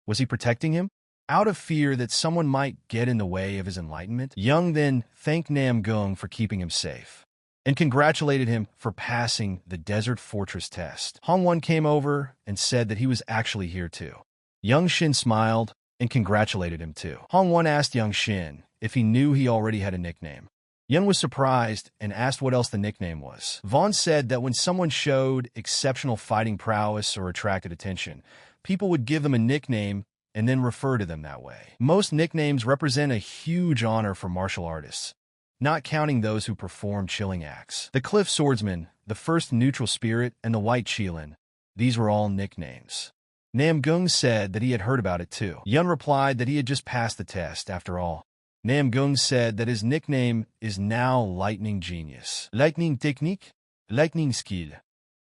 Speaker 1: was he protecting him? Out of fear that someone might get in the way of his enlightenment? Young then thanked Nam Gung for keeping him safe and congratulated him for passing the Desert Fortress test. Hong Won came over and said that he was actually here too. Young Shin smiled and congratulated him too. Hong Won asked Young Shin if he knew he already had a nickname. Young was surprised and asked what else the nickname was. Vaughn said that when someone showed exceptional fighting prowess or attracted attention, people would give them a nickname and then refer to them that way. Most nicknames represent a huge honor for martial artists, not counting those who perform chilling acts. The Cliff Swordsman, the First Neutral Spirit, and the White Qilin, these were all nicknames. Nam Gung said that he had heard about it too. Yun replied that he had just passed the test after all. Nam Gung said that his nickname is now Lightning Genius. Lightning Technique? Lightning Skill.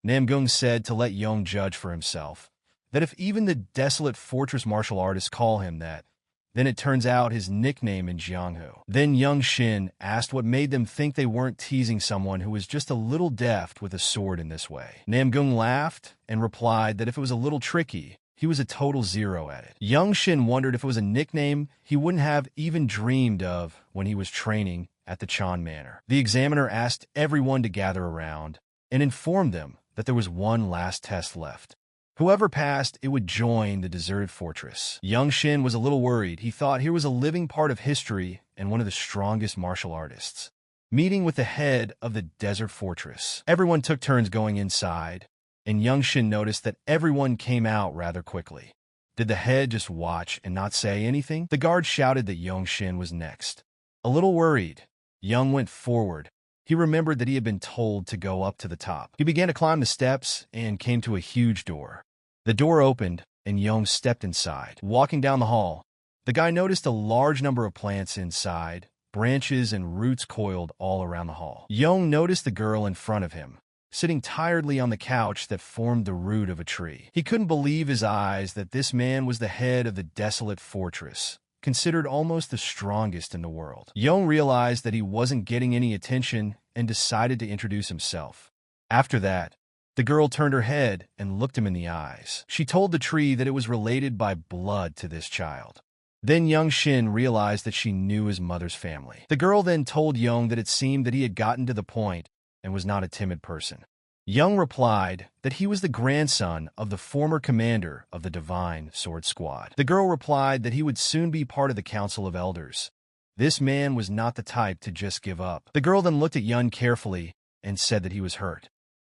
Speaker 1: Nam Gung said to let Yong judge for himself, that if even the Desolate Fortress martial artists call him that, then it turns out his nickname in Jianghu. Then Young Shin asked what made them think they weren't teasing someone who was just a little deft with a sword in this way. Nam Gung laughed and replied that if it was a little tricky, he was a total zero at it. Young Shin wondered if it was a nickname he wouldn't have even dreamed of when he was training at the Chan Manor. The examiner asked everyone to gather around and informed them that there was one last test left. Whoever passed, it would join the deserted fortress. Young Shin was a little worried. He thought here was a living part of history and one of the strongest martial artists. Meeting with the head of the desert fortress. Everyone took turns going inside, and Young Shin noticed that everyone came out rather quickly. Did the head just watch and not say anything? The guard shouted that Young Shin was next. A little worried, Young went forward. He remembered that he had been told to go up to the top. He began to climb the steps and came to a huge door. The door opened, and Young stepped inside. Walking down the hall, the guy noticed a large number of plants inside, branches and roots coiled all around the hall. Young noticed the girl in front of him, sitting tiredly on the couch that formed the root of a tree. He couldn't believe his eyes that this man was the head of the desolate fortress, considered almost the strongest in the world. Young realized that he wasn't getting any attention and decided to introduce himself. After that, the girl turned her head and looked him in the eyes. She told the tree that it was related by blood to this child. Then Young Shin realized that she knew his mother's family. The girl then told Young that it seemed that he had gotten to the point and was not a timid person. Young replied that he was the grandson of the former commander of the Divine Sword Squad. The girl replied that he would soon be part of the Council of Elders. This man was not the type to just give up. The girl then looked at Yun carefully and said that he was hurt.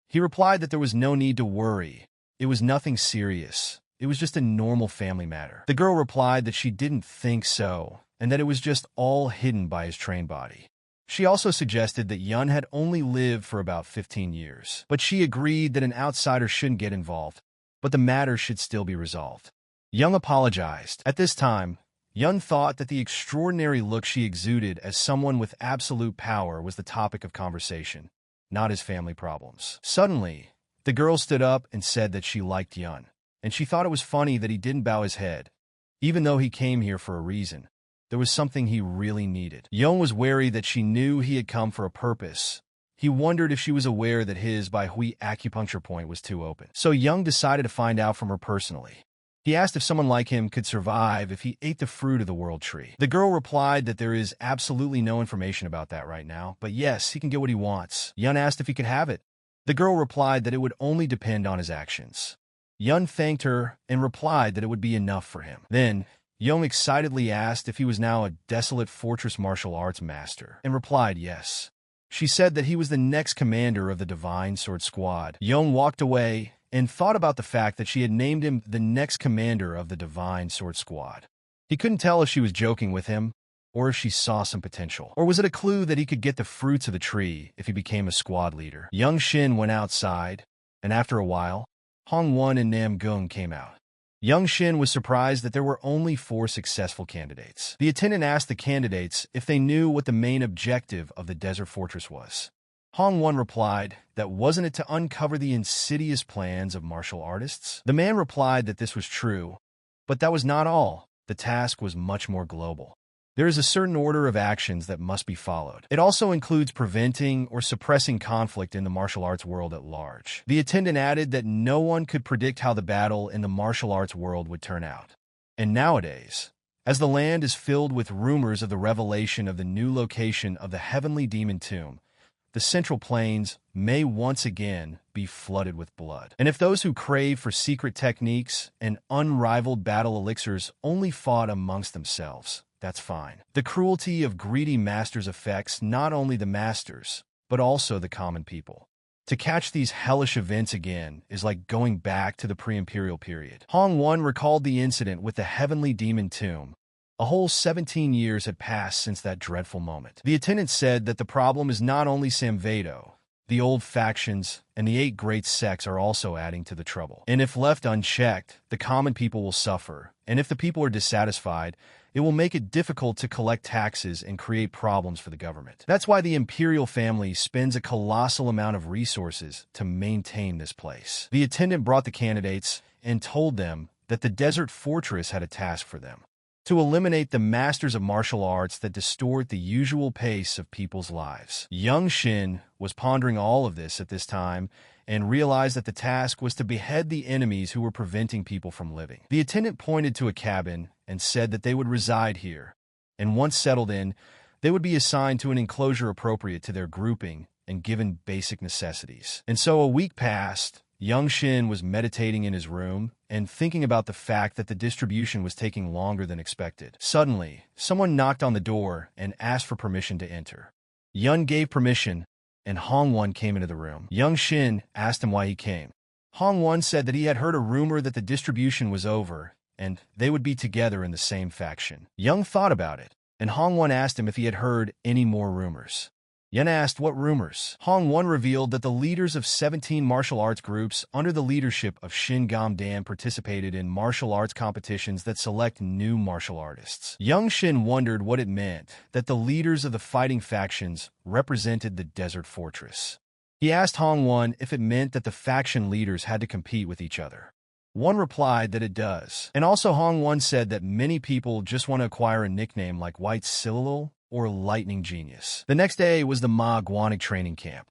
Speaker 1: He replied that there was no need to worry. It was nothing serious. It was just a normal family matter. The girl replied that she didn't think so, and that it was just all hidden by his trained body. She also suggested that Yun had only lived for about 15 years, but she agreed that an outsider shouldn't get involved, but the matter should still be resolved. Young apologized. At this time, Yun thought that the extraordinary look she exuded as someone with absolute power was the topic of conversation, not his family problems. Suddenly, the girl stood up and said that she liked Yun, and she thought it was funny that he didn't bow his head. Even though he came here for a reason, there was something he really needed. Yun was wary that she knew he had come for a purpose. He wondered if she was aware that his Bai Hui acupuncture point was too open. So Young decided to find out from her personally. He asked if someone like him could survive if he ate the fruit of the world tree. The girl replied that there is absolutely no information about that right now, but yes, he can get what he wants. Yun asked if he could have it. The girl replied that it would only depend on his actions. Yun thanked her and replied that it would be enough for him. Then, Young excitedly asked if he was now a desolate fortress martial arts master, and replied yes. She said that he was the next commander of the Divine Sword Squad. Young walked away and thought about the fact that she had named him the next commander of the Divine Sword Squad. He couldn't tell if she was joking with him, or if she saw some potential. Or was it a clue that he could get the fruits of the tree if he became a squad leader? Young Shin went outside, and after a while, Hong Won and Nam Gung came out. Young Shin was surprised that there were only 4 successful candidates. The attendant asked the candidates if they knew what the main objective of the desert fortress was. Hong Won replied that wasn't it to uncover the insidious plans of martial artists? The man replied that this was true, but that was not all. The task was much more global. There is a certain order of actions that must be followed. It also includes preventing or suppressing conflict in the martial arts world at large. The attendant added that no one could predict how the battle in the martial arts world would turn out. And nowadays, as the land is filled with rumors of the revelation of the new location of the heavenly demon tomb, the Central Plains may once again be flooded with blood. And if those who crave for secret techniques and unrivaled battle elixirs only fought amongst themselves, that's fine. The cruelty of greedy masters affects not only the masters, but also the common people. To catch these hellish events again is like going back to the pre-imperial period. Hong Won recalled the incident with the heavenly demon tomb. A whole 17 years had passed since that dreadful moment. The attendant said that the problem is not only Samvedo. The old factions and the 8 great sects are also adding to the trouble. And if left unchecked, the common people will suffer. And if the people are dissatisfied, it will make it difficult to collect taxes and create problems for the government. That's why the imperial family spends a colossal amount of resources to maintain this place. The attendant brought the candidates and told them that the desert fortress had a task for them: to eliminate the masters of martial arts that distort the usual pace of people's lives. Young Shin was pondering all of this at this time and realized that the task was to behead the enemies who were preventing people from living. The attendant pointed to a cabin and said that they would reside here, and once settled in, they would be assigned to an enclosure appropriate to their grouping and given basic necessities. And so a week passed. Young Shin was meditating in his room and thinking about the fact that the distribution was taking longer than expected. Suddenly, someone knocked on the door and asked for permission to enter. Yun gave permission, and Hong Won came into the room. Young Shin asked him why he came. Hong Won said that he had heard a rumor that the distribution was over, and they would be together in the same faction. Young thought about it, and Hong Won asked him if he had heard any more rumors. Yun asked what rumors. Hong Won revealed that the leaders of 17 martial arts groups under the leadership of Shin Gamdan participated in martial arts competitions that select new martial artists. Young Shin wondered what it meant that the leaders of the fighting factions represented the desert fortress. He asked Hong Won if it meant that the faction leaders had to compete with each other. Won replied that it does. And also Hong Won said that many people just want to acquire a nickname like White Citadel or Lightning Genius. The next day was the Ma Guanik training camp.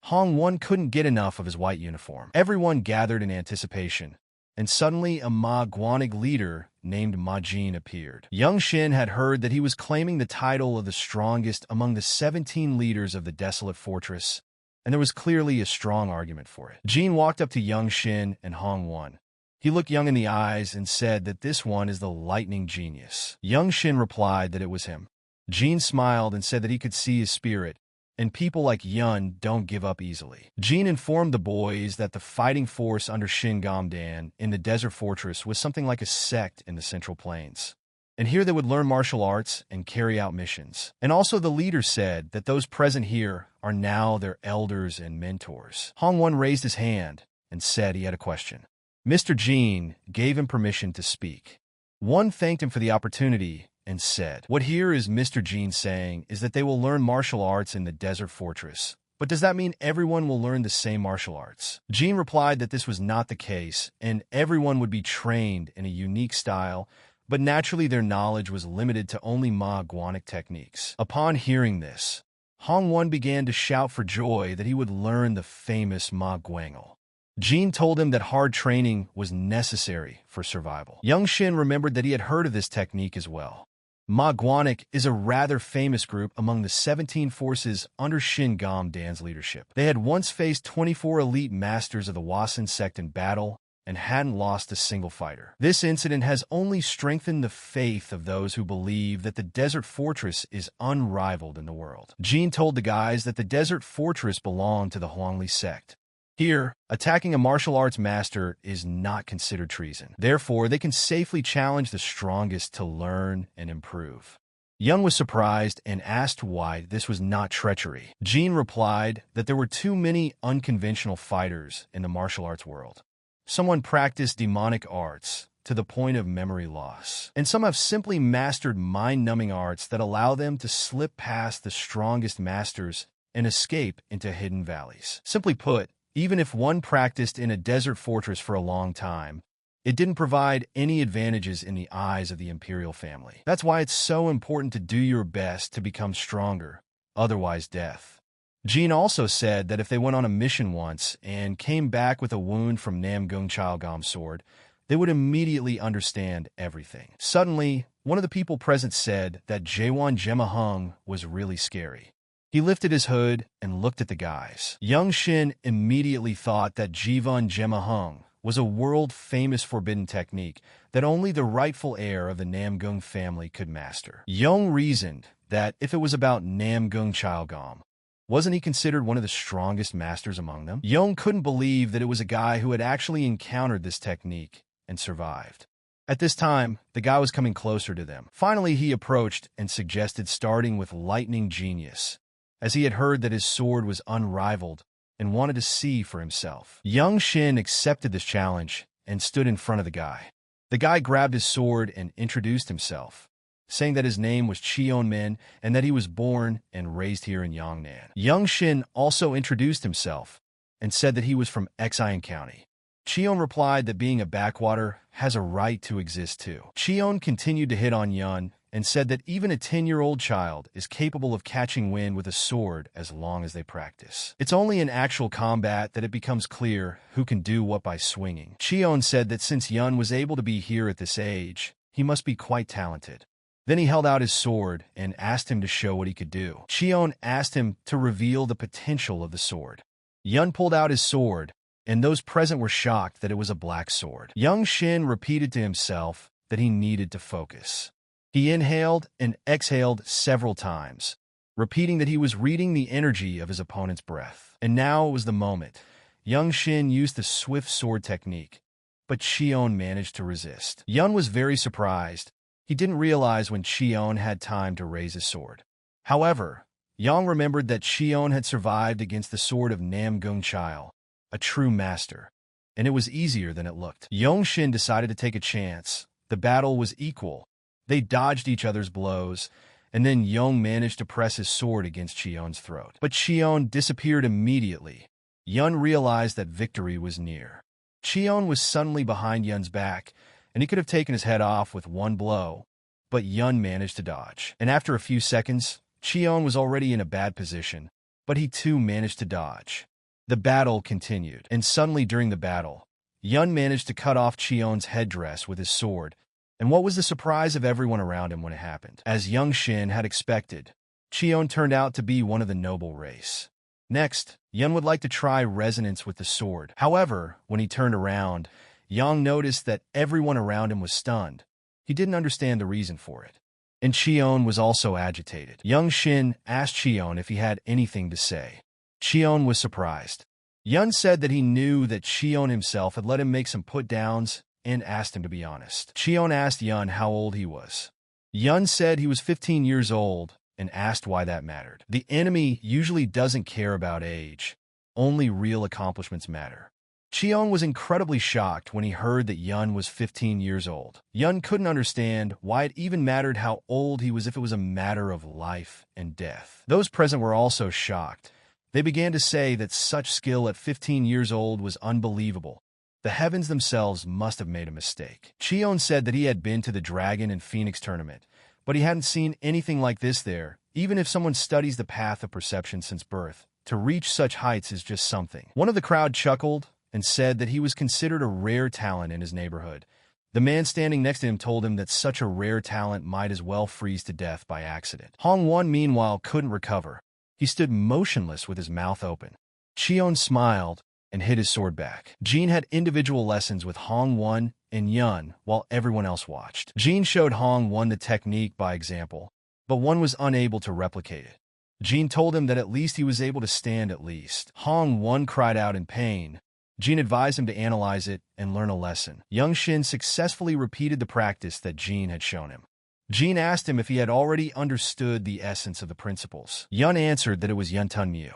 Speaker 1: Hong Won couldn't get enough of his white uniform. Everyone gathered in anticipation, and suddenly a Ma Guanik leader named Ma Jin appeared. Young Shin had heard that he was claiming the title of the strongest among the 17 leaders of the desolate fortress, and there was clearly a strong argument for it. Jin walked up to Young Shin and Hong Won. He looked Young in the eyes and said that this one is the Lightning Genius. Young Shin replied that it was him. Jin smiled and said that he could see his spirit, and people like Yun don't give up easily. Jin informed the boys that the fighting force under Shin Gamdan in the desert fortress was something like a sect in the Central Plains. And here they would learn martial arts and carry out missions. And also the leader said that those present here are now their elders and mentors. Hong Won raised his hand and said he had a question. Mr. Jin gave him permission to speak. One thanked him for the opportunity and said, "What here is Mr. Jin saying is that they will learn martial arts in the desert fortress. But does that mean everyone will learn the same martial arts?" Jin replied that this was not the case, and everyone would be trained in a unique style, but naturally their knowledge was limited to only Ma Guanik techniques. Upon hearing this, Hong Won began to shout for joy that he would learn the famous Ma Guangle. Jin told him that hard training was necessary for survival. Young Shin remembered that he had heard of this technique as well. Ma Guanik is a rather famous group among the 17 forces under Shin Gamdan's leadership. They had once faced 24 elite masters of the Wasan sect in battle and hadn't lost a single fighter. This incident has only strengthened the faith of those who believe that the desert fortress is unrivaled in the world. Jin told the guys that the desert fortress belonged to the Huangli sect. Here, attacking a martial arts master is not considered treason. Therefore, they can safely challenge the strongest to learn and improve. Yun was surprised and asked why this was not treachery. Jin replied that there were too many unconventional fighters in the martial arts world. Someone practiced demonic arts to the point of memory loss, and some have simply mastered mind-numbing arts that allow them to slip past the strongest masters and escape into hidden valleys. Simply put, even if one practiced in a desert fortress for a long time, it didn't provide any advantages in the eyes of the imperial family. That's why it's so important to do your best to become stronger, otherwise death. Jin also said that if they went on a mission once and came back with a wound from Namgung Chalgom's sword, they would immediately understand everything. Suddenly, one of the people present said that Jaewon Jemahung was really scary. He lifted his hood and looked at the guys. Young Shin immediately thought that Jivon Jemahung was a world-famous forbidden technique that only the rightful heir of the Namgung family could master. Young reasoned that if it was about Namgung Chalgom, wasn't he considered one of the strongest masters among them? Young couldn't believe that it was a guy who had actually encountered this technique and survived. At this time, the guy was coming closer to them. Finally, he approached and suggested starting with Lightning Genius, as he had heard that his sword was unrivaled and wanted to see for himself. Young Shin accepted this challenge and stood in front of the guy. The guy grabbed his sword and introduced himself, saying that his name was Cheon Min and that he was born and raised here in Yongnan. Young Shin also introduced himself and said that he was from Xian County. Cheon replied that being a backwater has a right to exist too. Cheon continued to hit on Yun and said that even a 10-year-old child is capable of catching wind with a sword as long as they practice. It's only in actual combat that it becomes clear who can do what by swinging. Cheon said that since Yun was able to be here at this age, he must be quite talented. Then he held out his sword and asked him to show what he could do. Cheon asked him to reveal the potential of the sword. Yun pulled out his sword, and those present were shocked that it was a black sword. Young Shin repeated to himself that he needed to focus. He inhaled and exhaled several times, repeating that he was reading the energy of his opponent's breath. And now it was the moment. Young Shin used the swift sword technique, but Cheon managed to resist. Yun was very surprised. He didn't realize when Cheon had time to raise his sword. However, Yang remembered that Cheon had survived against the sword of Namgung Chil, a true master, and it was easier than it looked. Young Shin decided to take a chance. The battle was equal. They dodged each other's blows, and then Young managed to press his sword against Cheon's throat. But Cheon disappeared immediately. Yun realized that victory was near. Cheon was suddenly behind Yun's back, and he could have taken his head off with one blow, but Yun managed to dodge. And after a few seconds, Cheon was already in a bad position, but he too managed to dodge. The battle continued, and suddenly during the battle, Yun managed to cut off Cheon's headdress with his sword, and what was the surprise of everyone around him when it happened? As Young Shin had expected, Cheon turned out to be one of the noble race. Next, Yun would like to try resonance with the sword. However, when he turned around, Yang noticed that everyone around him was stunned. He didn't understand the reason for it. And Cheon was also agitated. Young Shin asked Cheon if he had anything to say. Cheon was surprised. Yun said that he knew that Cheon himself had let him make some put-downs and asked him to be honest. Cheon asked Yun how old he was. Yun said he was 15 years old and asked why that mattered. The enemy usually doesn't care about age. Only real accomplishments matter. Cheon was incredibly shocked when he heard that Yun was 15 years old. Yun couldn't understand why it even mattered how old he was if it was a matter of life and death. Those present were also shocked. They began to say that such skill at 15 years old was unbelievable. The heavens themselves must have made a mistake. Cheon said that he had been to the Dragon and Phoenix tournament, but he hadn't seen anything like this there. Even if someone studies the path of perception since birth, to reach such heights is just something. One of the crowd chuckled and said that he was considered a rare talent in his neighborhood. The man standing next to him told him that such a rare talent might as well freeze to death by accident. Hong Won, meanwhile, couldn't recover. He stood motionless with his mouth open. Cheon smiled and hid his sword back. Jin had individual lessons with Hong Won and Yun while everyone else watched. Jin showed Hong Won the technique by example, but Won was unable to replicate it. Jin told him that at least he was able to stand at least. Hong Won cried out in pain. Jin advised him to analyze it and learn a lesson. Young Shin successfully repeated the practice that Jin had shown him. Jean asked him if he had already understood the essence of the principles. Yun answered that it was Yun Tun Mu.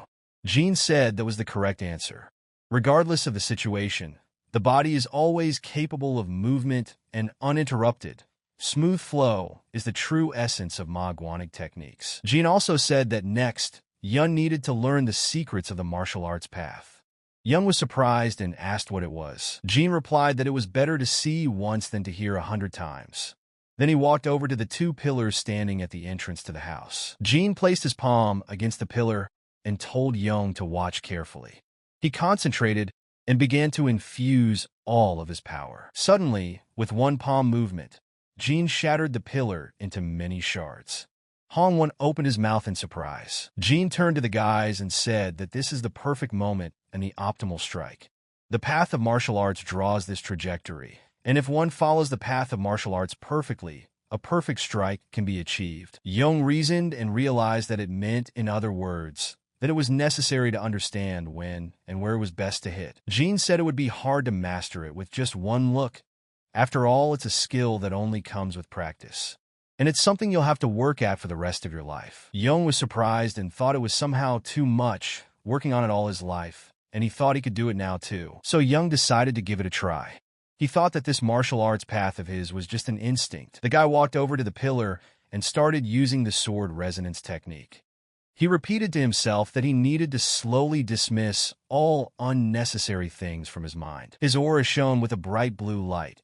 Speaker 1: Jean said that was the correct answer. Regardless of the situation, the body is always capable of movement and uninterrupted. Smooth flow is the true essence of Manhwa techniques. Jean also said that next, Yun needed to learn the secrets of the martial arts path. Yun was surprised and asked what it was. Jean replied that it was better to see once than to hear 100 times. Then he walked over to the two pillars standing at the entrance to the house. Jean placed his palm against the pillar and told Yun to watch carefully. He concentrated and began to infuse all of his power. Suddenly, with one palm movement, Jean shattered the pillar into many shards. Hong-Won opened his mouth in surprise. Jean turned to the guys and said that this is the perfect moment and the optimal strike. The path of martial arts draws this trajectory, and if one follows the path of martial arts perfectly, a perfect strike can be achieved. Yong reasoned and realized that it meant, in other words, that it was necessary to understand when and where it was best to hit. Jean said it would be hard to master it with just one look. After all, it's a skill that only comes with practice. And it's something you'll have to work at for the rest of your life. Yong was surprised and thought it was somehow too much, working on it all his life, and he thought he could do it now too. So Yong decided to give it a try. He thought that this martial arts path of his was just an instinct. The guy walked over to the pillar and started using the sword resonance technique. He repeated to himself that he needed to slowly dismiss all unnecessary things from his mind. His aura shone with a bright blue light.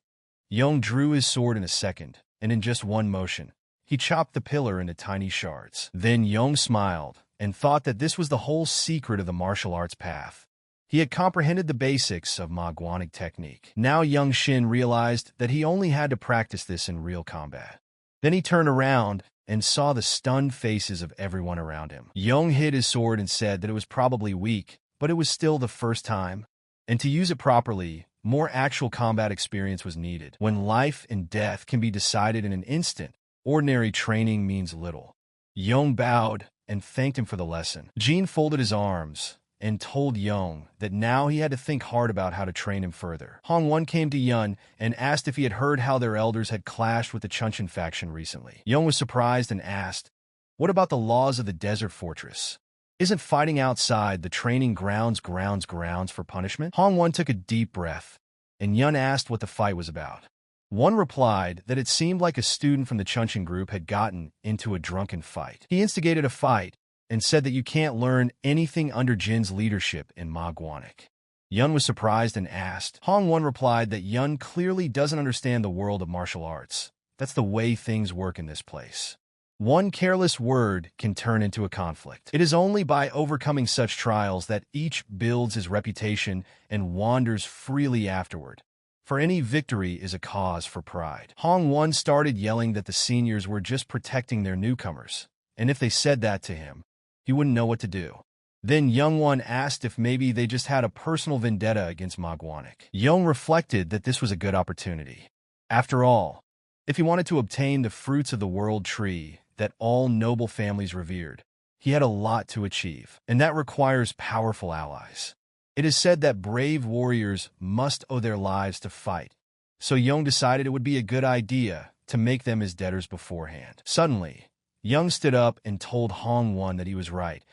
Speaker 1: Yong drew his sword in a second, and in just one motion, he chopped the pillar into tiny shards. Then Yong smiled and thought that this was the whole secret of the martial arts path. He had comprehended the basics of Manhwa technique. Now Young Shin realized that he only had to practice this in real combat. Then he turned around and saw the stunned faces of everyone around him. Yong hid his sword and said that it was probably weak, but it was still the first time, and to use it properly, more actual combat experience was needed. When life and death can be decided in an instant, ordinary training means little. Yong bowed and thanked him for the lesson. Jean folded his arms and told Yong that now he had to think hard about how to train him further. Hong-Won came to Yun and asked if he had heard how their elders had clashed with the Chunshin faction recently. Yong was surprised and asked, "What about the laws of the desert fortress? Isn't fighting outside the training grounds for punishment?" Hong-Won took a deep breath, and Yun asked what the fight was about. One replied that it seemed like a student from the Chunshin group had gotten into a drunken fight. He instigated a fight and said that you can't learn anything under Jin's leadership in Manhwa. Yun was surprised and asked. Hong-Won replied that Yun clearly doesn't understand the world of martial arts. That's the way things work in this place. One careless word can turn into a conflict. It is only by overcoming such trials that each builds his reputation and wanders freely afterward. For any victory is a cause for pride. Hong-Won started yelling that the seniors were just protecting their newcomers, and if they said that to him, he wouldn't know what to do. Then Young-Won asked if maybe they just had a personal vendetta against Manhwa. Young reflected that this was a good opportunity. After all, if he wanted to obtain the fruits of the world tree that all noble families revered, he had a lot to achieve, and that requires powerful allies. It is said that brave warriors must owe their lives to fight, so Young decided it would be a good idea to make them his debtors beforehand. Suddenly, Young stood up and told Hong-Won that he was right,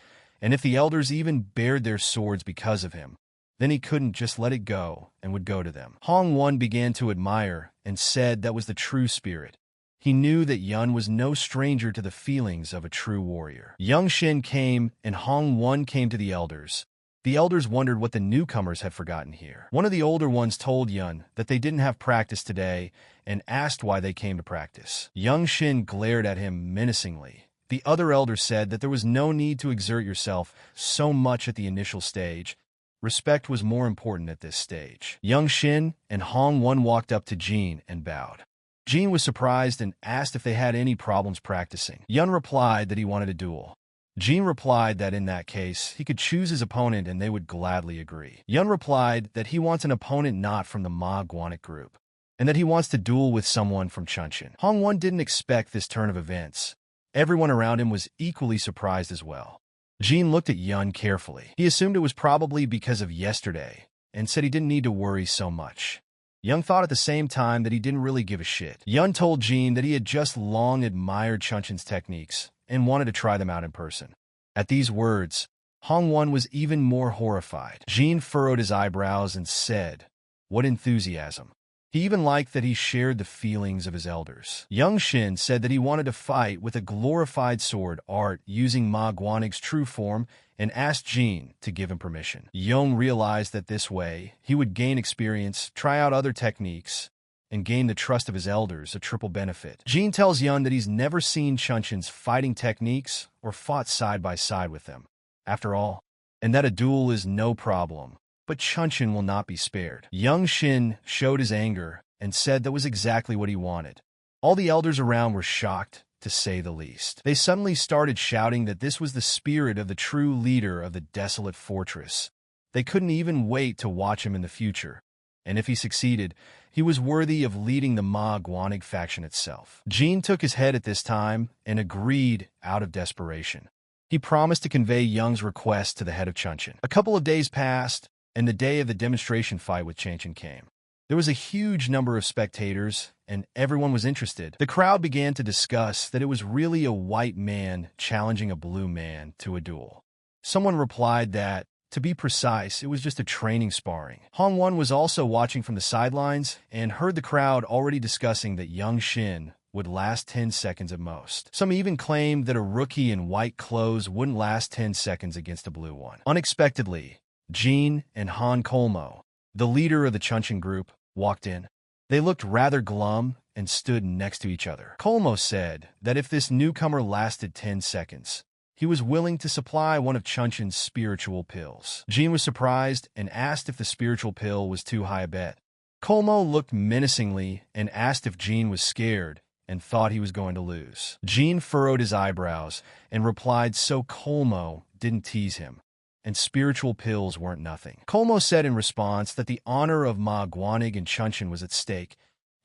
Speaker 1: and if the elders even bared their swords because of him, then he couldn't just let it go and would go to them. Hong-Won began to admire and said that was the true spirit. He knew that Yun was no stranger to the feelings of a true warrior. Young Shin came and Hong-Won came to the elders. The elders wondered what the newcomers had forgotten here. One of the older ones told Yun that they didn't have practice today and asked why they came to practice. Young Shin glared at him menacingly. The other elder said that there was no need to exert yourself so much at the initial stage. Respect was more important at this stage. Young Shin and Hong-Won walked up to Jean and bowed. Jean was surprised and asked if they had any problems practicing. Yun replied that he wanted a duel. Jean replied that in that case, he could choose his opponent and they would gladly agree. Yun replied that he wants an opponent not from the Manhwa group, and that he wants to duel with someone from Chunshin. Hong-Won didn't expect this turn of events. Everyone around him was equally surprised as well. Jean looked at Yun carefully. He assumed it was probably because of yesterday, and said he didn't need to worry so much. Young thought at the same time that he didn't really give a shit. Yun told Jin that he had just long admired Chunchin's techniques and wanted to try them out in person. At these words, Hongwon was even more horrified. Jin furrowed his eyebrows and said, "What enthusiasm." He even liked that he shared the feelings of his elders. Young Shin said that he wanted to fight with a glorified sword art using Ma Guanig's true form and asked Jin to give him permission. Young realized that this way, he would gain experience, try out other techniques, and gain the trust of his elders, a triple benefit. Jin tells Yun that he's never seen Chunchin's fighting techniques or fought side by side with them. After all, and that a duel is no problem. But Chunchin will not be spared. Young Shin showed his anger and said that was exactly what he wanted. All the elders around were shocked, to say the least. They suddenly started shouting that this was the spirit of the true leader of the desolate fortress. They couldn't even wait to watch him in the future. And if he succeeded, he was worthy of leading the Ma Guanig faction itself. Jin took his head at this time and agreed out of desperation. He promised to convey Young's request to the head of Chunchin. A couple of days passed, and the day of the demonstration fight with Chunchin came. There was a huge number of spectators, and everyone was interested. The crowd began to discuss that it was really a white man challenging a blue man to a duel. Someone replied that, to be precise, it was just a training sparring. Hongwon was also watching from the sidelines and heard the crowd already discussing that Young Shin would last 10 seconds at most. Some even claimed that a rookie in white clothes wouldn't last 10 seconds against a blue one. Unexpectedly, Jin and Han Kolmo, the leader of the Chunchin group, walked in. They looked rather glum and stood next to each other. Kolmo said that if this newcomer lasted 10 seconds, he was willing to supply one of Chunchin's spiritual pills. Jin was surprised and asked if the spiritual pill was too high a bet. Kolmo looked menacingly and asked if Jin was scared and thought he was going to lose. Jin furrowed his eyebrows and replied so Kolmo didn't tease him, and spiritual pills weren't nothing. Kolmo said in response that the honor of Ma Guanig and Chunchin was at stake,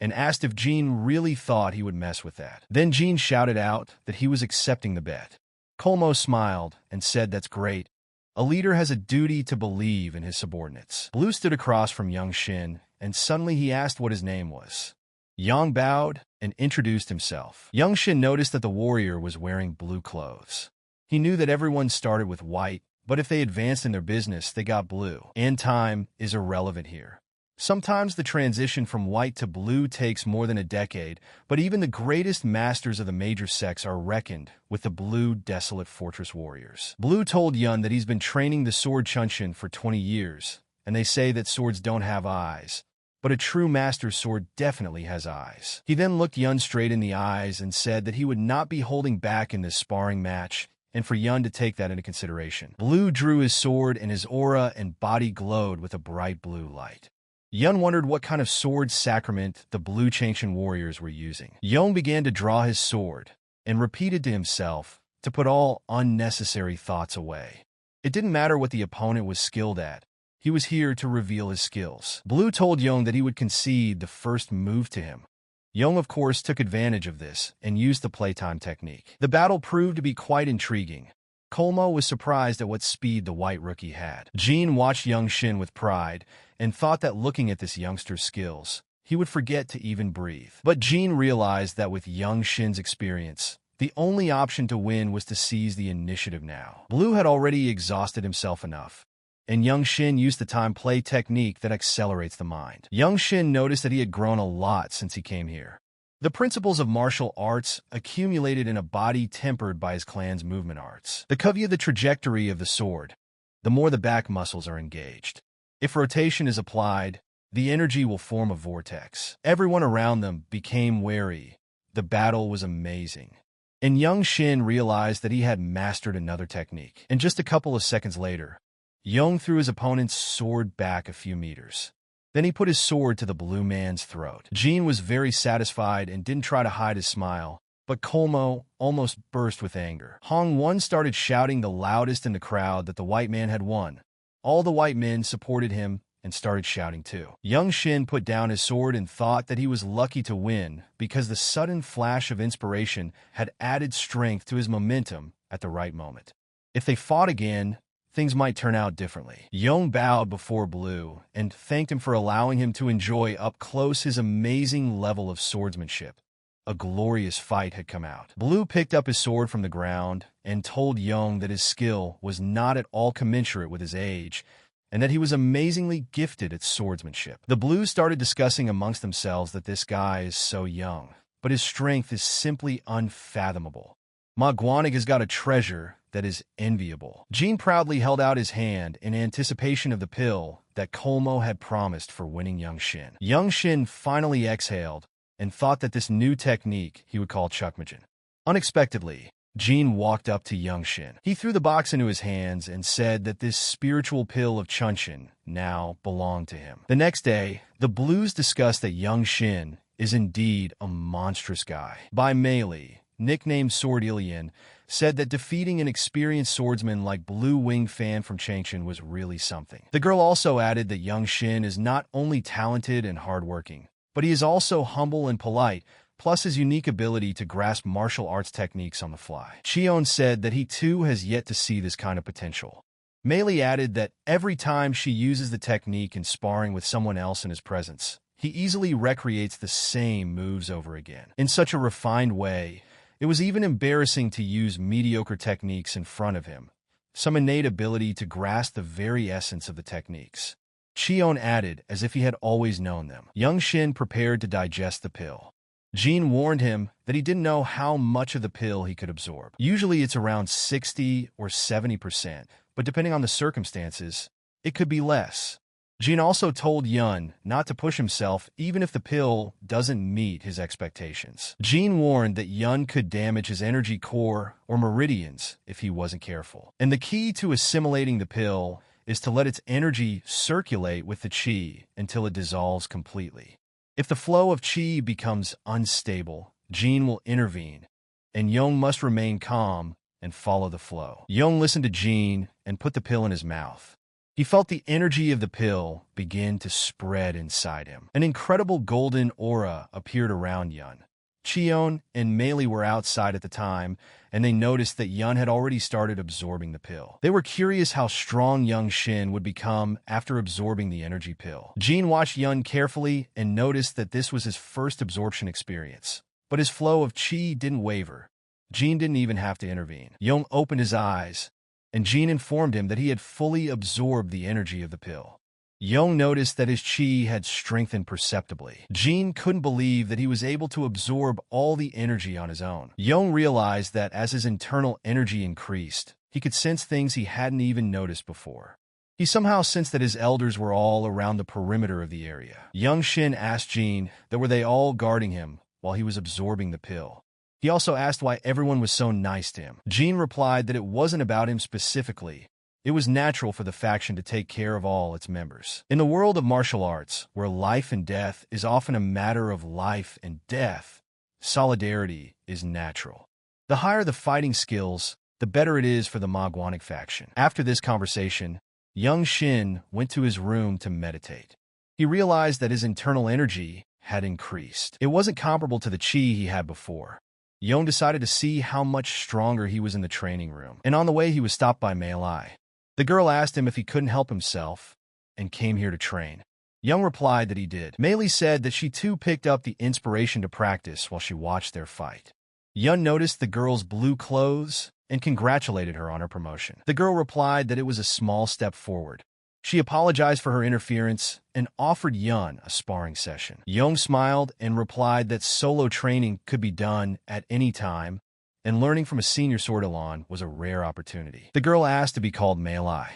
Speaker 1: and asked if Jin really thought he would mess with that. Then Jin shouted out that he was accepting the bet. Kolmo smiled and said that's great. A leader has a duty to believe in his subordinates. Blue stood across from Young Shin, and suddenly he asked what his name was. Yang bowed and introduced himself. Young Shin noticed that the warrior was wearing blue clothes. He knew that everyone started with white, but if they advanced in their business, they got blue. And time is irrelevant here. Sometimes the transition from white to blue takes more than a decade, but even the greatest masters of the major sects are reckoned with the blue desolate fortress warriors. Blue told Yun that he's been training the sword Chunchin for 20 years, and they say that swords don't have eyes, but a true master's sword definitely has eyes. He then looked Yun straight in the eyes and said that he would not be holding back in this sparring match, and for Yun to take that into consideration. Blue drew his sword, and his aura and body glowed with a bright blue light. Yun wondered what kind of sword sacrament the blue Changchen warriors were using. Yun began to draw his sword, and repeated to himself to put all unnecessary thoughts away. It didn't matter what the opponent was skilled at. He was here to reveal his skills. Blue told Yun that he would concede the first move to him. Yong, of course, took advantage of this and used the playtime technique. The battle proved to be quite intriguing. Kolmo was surprised at what speed the white rookie had. Jin watched Young Shin with pride and thought that looking at this youngster's skills, he would forget to even breathe. But Jin realized that with Young Shin's experience, the only option to win was to seize the initiative now. Blue had already exhausted himself enough, and Young Shin used the time play technique that accelerates the mind. Young Shin noticed that he had grown a lot since he came here. The principles of martial arts accumulated in a body tempered by his clan's movement arts. The covey of the trajectory of the sword, the more the back muscles are engaged. If rotation is applied, the energy will form a vortex. Everyone around them became wary. The battle was amazing. And Young Shin realized that he had mastered another technique. And just a couple of seconds later, Young threw his opponent's sword back a few meters. Then he put his sword to the blue man's throat. Jin was very satisfied and didn't try to hide his smile, but Kolmo almost burst with anger. Hong Won started shouting the loudest in the crowd that the white man had won. All the white men supported him and started shouting too. Young Shin put down his sword and thought that he was lucky to win because the sudden flash of inspiration had added strength to his momentum at the right moment. If they fought again, things might turn out differently. Young bowed before Blue and thanked him for allowing him to enjoy up close his amazing level of swordsmanship. A glorious fight had come out. Blue picked up his sword from the ground and told Young that his skill was not at all commensurate with his age, and that he was amazingly gifted at swordsmanship. The Blues started discussing amongst themselves that this guy is so young, but his strength is simply unfathomable. Manhwa has got a treasure that is enviable. Jean proudly held out his hand in anticipation of the pill that Colmo had promised for winning Young Shin. Young Shin finally exhaled and thought that this new technique he would call Chukmajin. Unexpectedly, Jean walked up to Young Shin. He threw the box into his hands and said that this spiritual pill of Chunshin now belonged to him. The next day, the Blues discussed that Young Shin is indeed a monstrous guy. Bai Mei, nicknamed Sword Ilian, said that defeating an experienced swordsman like Blue Wing Fan from Changshin was really something. The girl also added that Young Shin is not only talented and hardworking, but he is also humble and polite, plus his unique ability to grasp martial arts techniques on the fly. Cheon said that he too has yet to see this kind of potential. Mei added that every time she uses the technique in sparring with someone else in his presence, he easily recreates the same moves over again. In such a refined way, it was even embarrassing to use mediocre techniques in front of him, some innate ability to grasp the very essence of the techniques. Cheon added, as if he had always known them. Young Shin prepared to digest the pill. Jean warned him that he didn't know how much of the pill he could absorb. Usually it's around 60 or 70%, but depending on the circumstances, it could be less. Jean also told Yun not to push himself even if the pill doesn't meet his expectations. Jean warned that Yun could damage his energy core or meridians if he wasn't careful. And the key to assimilating the pill is to let its energy circulate with the qi until it dissolves completely. If the flow of qi becomes unstable, Jean will intervene, and Yong must remain calm and follow the flow. Yong listened to Jean and put the pill in his mouth. He felt the energy of the pill begin to spread inside him. An incredible golden aura appeared around Yun. Cheon and Mei were outside at the time, and they noticed that Yun had already started absorbing the pill. They were curious how strong Young Shin would become after absorbing the energy pill. Jean watched Yun carefully and noticed that this was his first absorption experience. But his flow of qi didn't waver. Jean didn't even have to intervene. Young opened his eyes, and Jean informed him that he had fully absorbed the energy of the pill. Young noticed that his qi had strengthened perceptibly. Jean couldn't believe that he was able to absorb all the energy on his own. Young realized that as his internal energy increased, he could sense things he hadn't even noticed before. He somehow sensed that his elders were all around the perimeter of the area. Young Shin asked Jean that were they all guarding him while he was absorbing the pill. He also asked why everyone was so nice to him. Jean replied that it wasn't about him specifically. It was natural for the faction to take care of all its members. In the world of martial arts, where life and death is often a matter of life and death, solidarity is natural. The higher the fighting skills, the better it is for the Manhwa faction. After this conversation, Young Shin went to his room to meditate. He realized that his internal energy had increased. It wasn't comparable to the qi he had before. Young decided to see how much stronger he was in the training room, and on the way he was stopped by Mei. The girl asked him if he couldn't help himself and came here to train. Young replied that he did. Mei said that she too picked up the inspiration to practice while she watched their fight. Young noticed the girl's blue clothes and congratulated her on her promotion. The girl replied that it was a small step forward. She apologized for her interference and offered Yun a sparring session. Young smiled and replied that solo training could be done at any time, and learning from a senior Sword-Elan was a rare opportunity. The girl asked to be called Mei.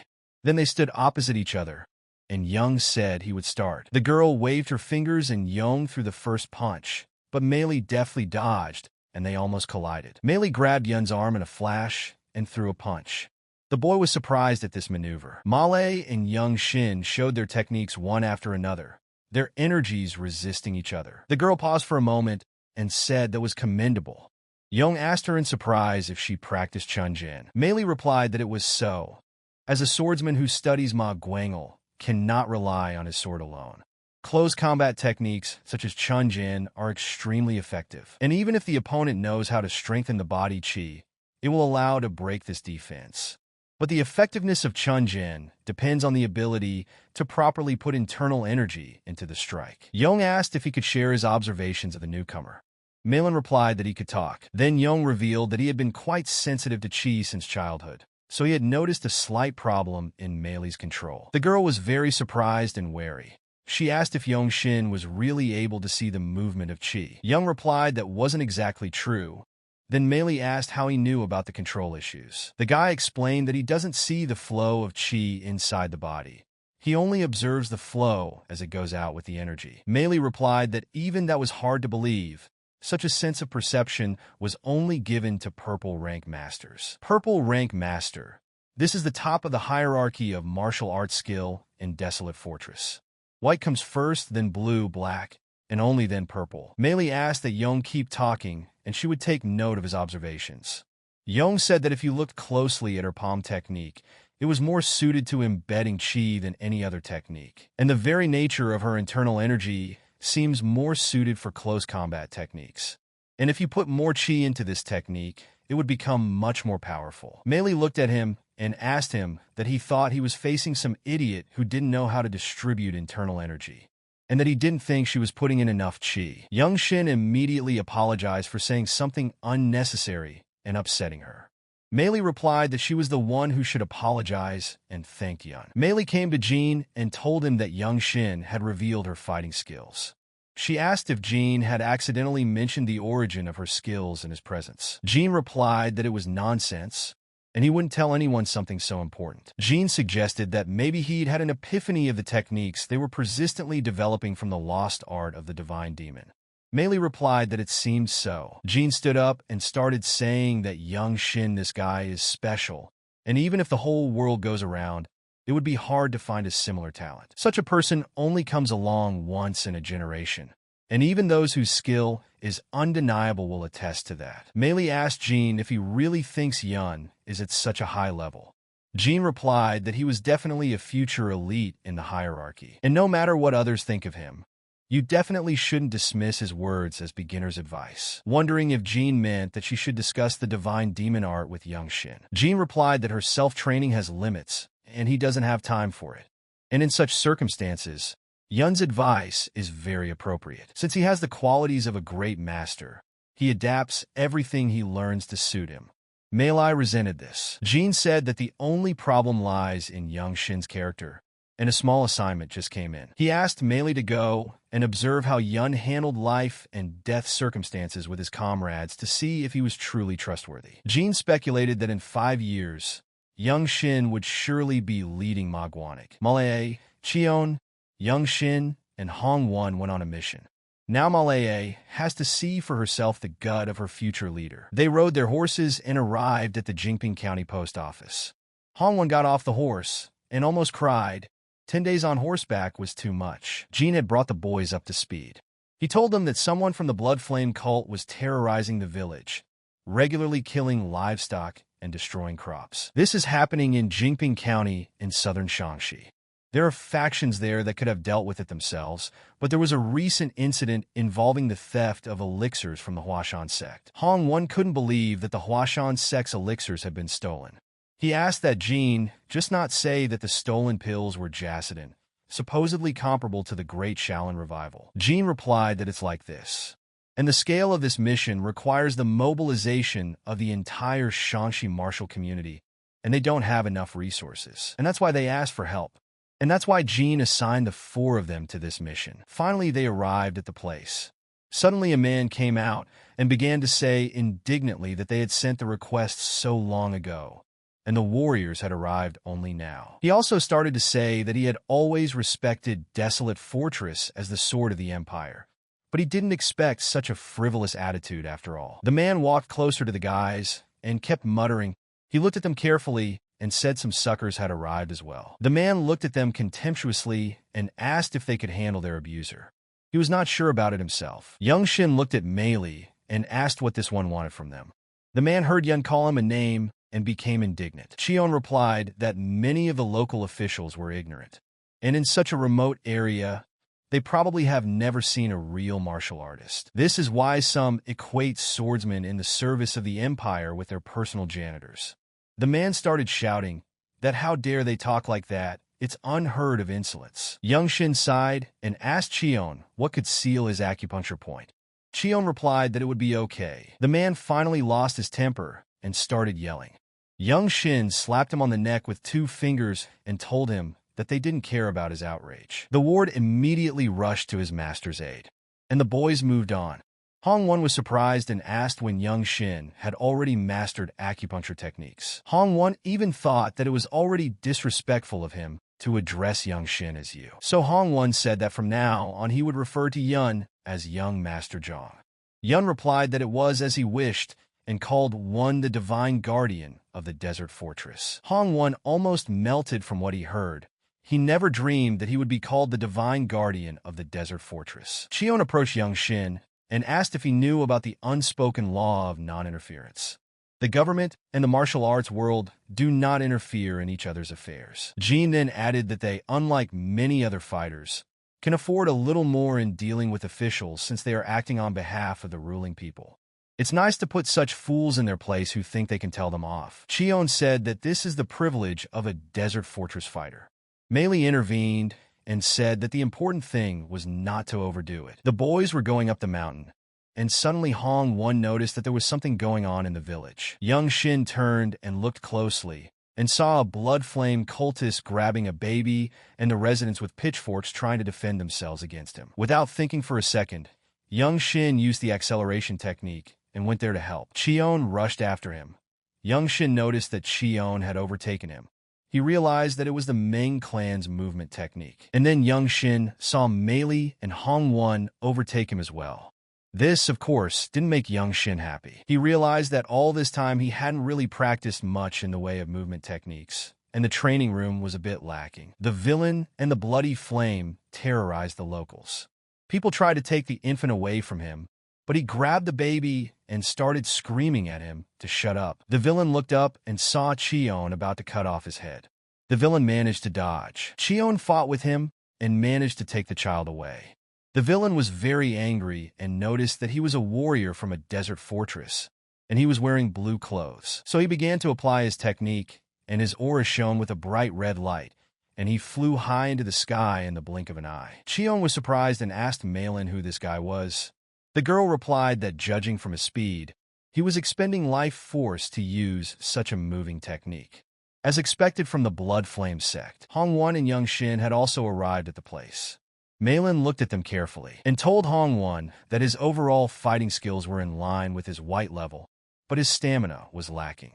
Speaker 1: Then they stood opposite each other, and Young said he would start. The girl waved her fingers and Young threw the first punch, but Mei deftly dodged, and they almost collided. Mei grabbed Yun's arm in a flash and threw a punch. The boy was surprised at this maneuver. Male and Young Shin showed their techniques one after another, their energies resisting each other. The girl paused for a moment and said that was commendable. Young asked her in surprise if she practiced Chunjin. Mei replied that it was so, as a swordsman who studies Ma Guangle cannot rely on his sword alone. Close combat techniques such as Chunjin are extremely effective, and even if the opponent knows how to strengthen the body qi, it will allow to break this defense. But the effectiveness of Chunjin depends on the ability to properly put internal energy into the strike. Young asked if he could share his observations of the newcomer. Malin replied that he could talk. Then Young revealed that he had been quite sensitive to qi since childhood, so he had noticed a slight problem in Mei's control. The girl was very surprised and wary. She asked if Young Shin was really able to see the movement of qi. Young replied that wasn't exactly true. Then Mei asked how he knew about the control issues. The guy explained that he doesn't see the flow of qi inside the body. He only observes the flow as it goes out with the energy. Mei replied that even that was hard to believe. Such a sense of perception was only given to purple rank masters. Purple rank master. This is the top of the hierarchy of martial arts skill in Desolate Fortress. White comes first, then blue, black, and only then purple. Mei asked that Young keep talking, and she would take note of his observations. Young said that if you looked closely at her palm technique, it was more suited to embedding qi than any other technique. And the very nature of her internal energy seems more suited for close combat techniques. And if you put more qi into this technique, it would become much more powerful. Mei looked at him and asked him that he thought he was facing some idiot who didn't know how to distribute internal energy, and that he didn't think she was putting in enough qi. Young Shin immediately apologized for saying something unnecessary and upsetting her. Mei replied that she was the one who should apologize and thanked Yun. Mei came to Jean and told him that Young Shin had revealed her fighting skills. She asked if Jean had accidentally mentioned the origin of her skills in his presence. Jean replied that it was nonsense, and he wouldn't tell anyone something so important. Jean suggested that maybe he'd had an epiphany of the techniques they were persistently developing from the lost art of the divine demon. Mei replied that it seemed so. Jean stood up and started saying that Young Shin, this guy, is special, and even if the whole world goes around, it would be hard to find a similar talent. Such a person only comes along once in a generation, and even those whose skill is undeniable will attest to that. Mei asked Jean if he really thinks Yun is at such a high level. Jean replied that he was definitely a future elite in the hierarchy, and no matter what others think of him, you definitely shouldn't dismiss his words as beginner's advice. Wondering if Jean meant that she should discuss the divine demon art with Young Shin, Jean replied that her self-training has limits, and he doesn't have time for it. And in such circumstances, Yun's advice is very appropriate. Since he has the qualities of a great master, he adapts everything he learns to suit him. Mei resented this. Jean said that the only problem lies in Young Shin's character, and a small assignment just came in. He asked Mei to go and observe how Yun handled life and death circumstances with his comrades to see if he was truly trustworthy. Jean speculated that in 5 years, Young Shin would surely be leading Magwanik. Malaye, Cheon, Young Shin, and Hong Won went on a mission. Now Malaye has to see for herself the gut of her future leader. They rode their horses and arrived at the Jingping County Post Office. Hong Won got off the horse and almost cried. 10 days on horseback was too much. Jean had brought the boys up to speed. He told them that someone from the Blood Flame cult was terrorizing the village, regularly killing livestock and destroying crops. This is happening in Jingping County in southern Shaanxi. There are factions there that could have dealt with it themselves, but there was a recent incident involving the theft of elixirs from the Huashan sect. Hong Won couldn't believe that the Huashan sect's elixirs had been stolen. He asked that Jean just not say that the stolen pills were Jacidin, supposedly comparable to the Great Shaolin Revival. Jean replied that it's like this. And the scale of this mission requires the mobilization of the entire Shaanxi martial community, and they don't have enough resources. And that's why they asked for help. And that's why Jean assigned the 4 of them to this mission. Finally, they arrived at the place. Suddenly, a man came out and began to say indignantly that they had sent the request so long ago, and the warriors had arrived only now. He also started to say that he had always respected Desolate Fortress as the sword of the Empire, but he didn't expect such a frivolous attitude after all. The man walked closer to the guys and kept muttering. He looked at them carefully and said some suckers had arrived as well. The man looked at them contemptuously and asked if they could handle their abuser. He was not sure about it himself. Young Shin looked at Mei and asked what this one wanted from them. The man heard Yun call him a name and became indignant. Cheon replied that many of the local officials were ignorant, and in such a remote area, they probably have never seen a real martial artist. This is why some equate swordsmen in the service of the Empire with their personal janitors. The man started shouting, that how dare they talk like that? It's unheard of insolence. Young Shin sighed and asked Cheon what could seal his acupuncture point. Cheon replied that it would be okay. The man finally lost his temper and started yelling. Young Shin slapped him on the neck with 2 fingers and told him that they didn't care about his outrage. The ward immediately rushed to his master's aid, and the boys moved on. Hong-won was surprised and asked when Young Shin had already mastered acupuncture techniques. Hong-won even thought that it was already disrespectful of him to address Young Shin as you. So Hong-won said that from now on he would refer to Yun as Young Master Zhang. Yun replied that it was as he wished and called Won the divine guardian of the desert fortress. Hong-won almost melted from what he heard. He never dreamed that he would be called the divine guardian of the desert fortress. Cheon approached Young Shin and asked if he knew about the unspoken law of non-interference. The government and the martial arts world do not interfere in each other's affairs. Jin then added that they, unlike many other fighters, can afford a little more in dealing with officials since they are acting on behalf of the ruling people. It's nice to put such fools in their place who think they can tell them off. Cheon said that this is the privilege of a desert fortress fighter. Meili intervened and said that the important thing was not to overdo it. The boys were going up the mountain, and suddenly Hong-won noticed that there was something going on in the village. Young Shin turned and looked closely, and saw a blood-flame cultist grabbing a baby and the residents with pitchforks trying to defend themselves against him. Without thinking for a second, Young Shin used the acceleration technique and went there to help. Cheon rushed after him. Young Shin noticed that Cheon had overtaken him. He realized that it was the Meng clan's movement technique. And then Young Shin saw Meili and Hong-won overtake him as well. This, of course, didn't make Young Shin happy. He realized that all this time he hadn't really practiced much in the way of movement techniques, and the training room was a bit lacking. The villain and the bloody flame terrorized the locals. People tried to take the infant away from him, but he grabbed the baby and started screaming at him to shut up. The villain looked up and saw Cheon about to cut off his head. The villain managed to dodge. Cheon fought with him and managed to take the child away. The villain was very angry and noticed that he was a warrior from a desert fortress, and he was wearing blue clothes. So he began to apply his technique, and his aura shone with a bright red light, and he flew high into the sky in the blink of an eye. Cheon was surprised and asked Malin who this guy was. The girl replied that, judging from his speed, he was expending life force to use such a moving technique. As expected from the Blood Flame sect, Hong-won and Young Shin had also arrived at the place. Malin looked at them carefully and told Hong-won that his overall fighting skills were in line with his white level, but his stamina was lacking,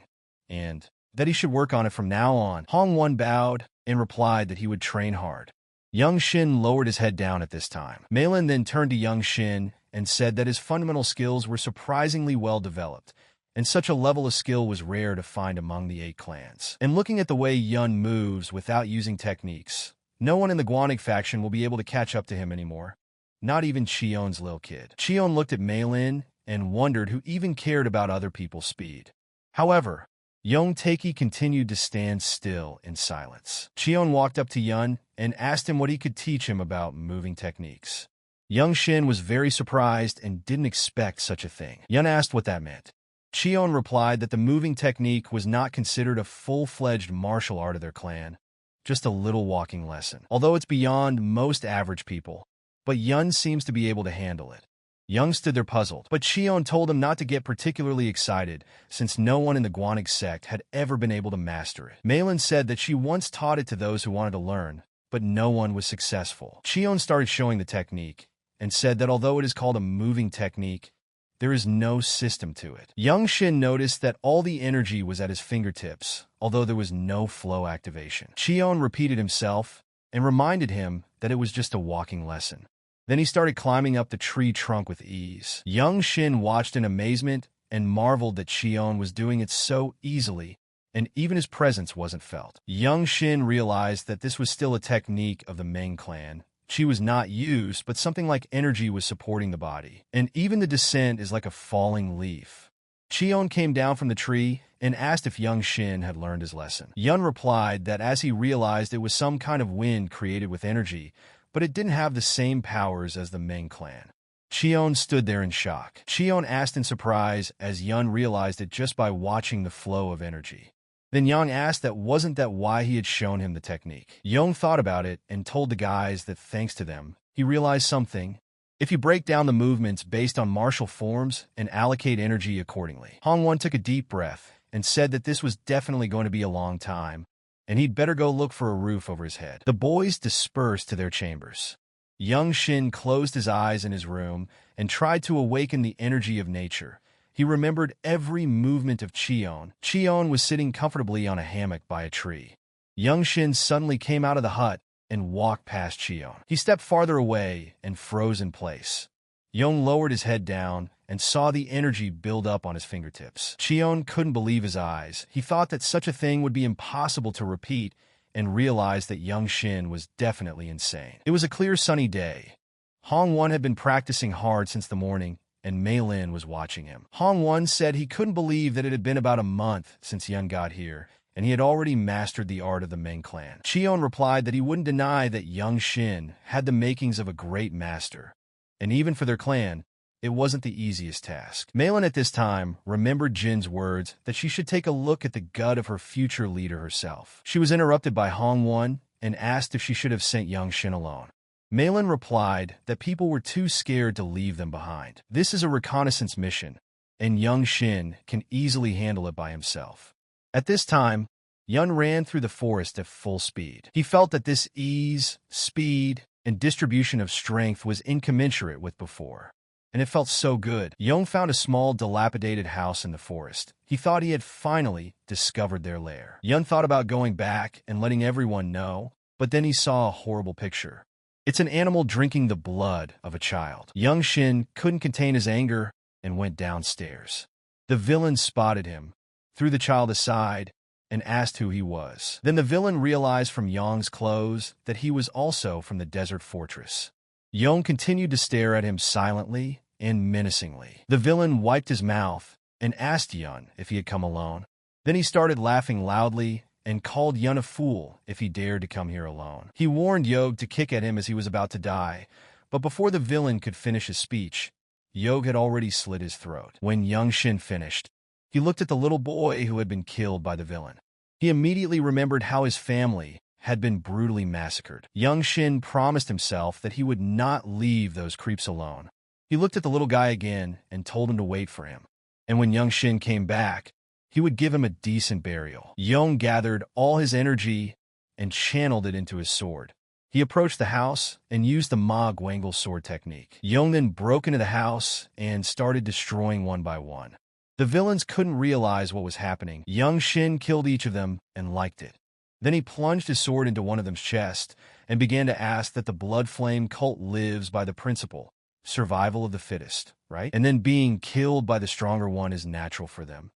Speaker 1: and that he should work on it from now on. Hong-won bowed and replied that he would train hard. Young Shin lowered his head down at this time. Malin then turned to Young Shin and said that his fundamental skills were surprisingly well developed, and such a level of skill was rare to find among the 8 clans. And looking at the way Yun moves without using techniques, no one in the Guanig faction will be able to catch up to him anymore, not even Cheon's lil kid. Cheon looked at Malin and wondered who even cared about other people's speed. However, Yong Taeki continued to stand still in silence. Cheon walked up to Yun and asked him what he could teach him about moving techniques. Young Shin was very surprised and didn't expect such a thing. Yun asked what that meant. Cheon replied that the moving technique was not considered a full-fledged martial art of their clan, just a little walking lesson. Although it's beyond most average people, but Yun seems to be able to handle it. Young stood there puzzled, but Cheon told him not to get particularly excited since no one in the Guanig sect had ever been able to master it. Malin said that she once taught it to those who wanted to learn, but no one was successful. Cheon started showing the technique and said that although it is called a moving technique, there is no system to it. Young Shin noticed that all the energy was at his fingertips, although there was no flow activation. Cheon repeated himself and reminded him that it was just a walking lesson. Then he started climbing up the tree trunk with ease. Young Shin watched in amazement and marveled that Cheon was doing it so easily, and even his presence wasn't felt. Young Shin realized that this was still a technique of the Meng clan. Chi was not used, but something like energy was supporting the body. And even the descent is like a falling leaf. Cheon came down from the tree and asked if Young Shin had learned his lesson. Yun replied that as he realized it was some kind of wind created with energy, but it didn't have the same powers as the Meng clan. Cheon stood there in shock. Cheon asked in surprise as Yun realized it just by watching the flow of energy. Then Yang asked that wasn't that why he had shown him the technique. Yang thought about it and told the guys that thanks to them, he realized something. If you break down the movements based on martial forms and allocate energy accordingly. Hongwon took a deep breath and said that this was definitely going to be a long time, and he'd better go look for a roof over his head. The boys dispersed to their chambers. Young Shin closed his eyes in his room and tried to awaken the energy of nature. He remembered every movement of Cheon. Cheon was sitting comfortably on a hammock by a tree. Young Shin suddenly came out of the hut and walked past Cheon. He stepped farther away and froze in place. Young lowered his head down and saw the energy build up on his fingertips. Cheon couldn't believe his eyes. He thought that such a thing would be impossible to repeat and realized that Young Shin was definitely insane. It was a clear sunny day. Hong Won had been practicing hard since the morning, and Mei Lin was watching him. Hong Won said he couldn't believe that it had been about a month since Yun got here, and he had already mastered the art of the Meng clan. Cheon replied that he wouldn't deny that Young Shin had the makings of a great master, and even for their clan, it wasn't the easiest task. Malin at this time remembered Jin's words that she should take a look at the gut of her future leader herself. She was interrupted by Hong Won and asked if she should have sent Young Shin alone. Malin replied that people were too scared to leave them behind. This is a reconnaissance mission, and Young Shin can easily handle it by himself. At this time, Yun ran through the forest at full speed. He felt that this ease, speed, and distribution of strength was incommensurate with before, and it felt so good. Young found a small, dilapidated house in the forest. He thought he had finally discovered their lair. Yun thought about going back and letting everyone know, but then he saw a horrible picture. It's an animal drinking the blood of a child. Young Shin couldn't contain his anger and went downstairs. The villain spotted him, threw the child aside, and asked who he was. Then the villain realized from Yong's clothes that he was also from the desert fortress. Yong continued to stare at him silently and menacingly. The villain wiped his mouth and asked Yun if he had come alone. Then he started laughing loudly and called Yun a fool if he dared to come here alone. He warned Yog to kick at him as he was about to die, but before the villain could finish his speech, Yog had already slit his throat. When Young Shin finished, he looked at the little boy who had been killed by the villain. He immediately remembered how his family had been brutally massacred. Young Shin promised himself that he would not leave those creeps alone. He looked at the little guy again and told him to wait for him. And when Young Shin came back, he would give him a decent burial. Young gathered all his energy and channeled it into his sword. He approached the house and used the Ma Guangle sword technique. Young then broke into the house and started destroying one by one. The villains couldn't realize what was happening. Young Shin killed each of them and liked it. Then he plunged his sword into one of them's chest and began to ask that the blood flame cult lives by the principle, survival of the fittest, right? And then being killed by the stronger one is natural for them,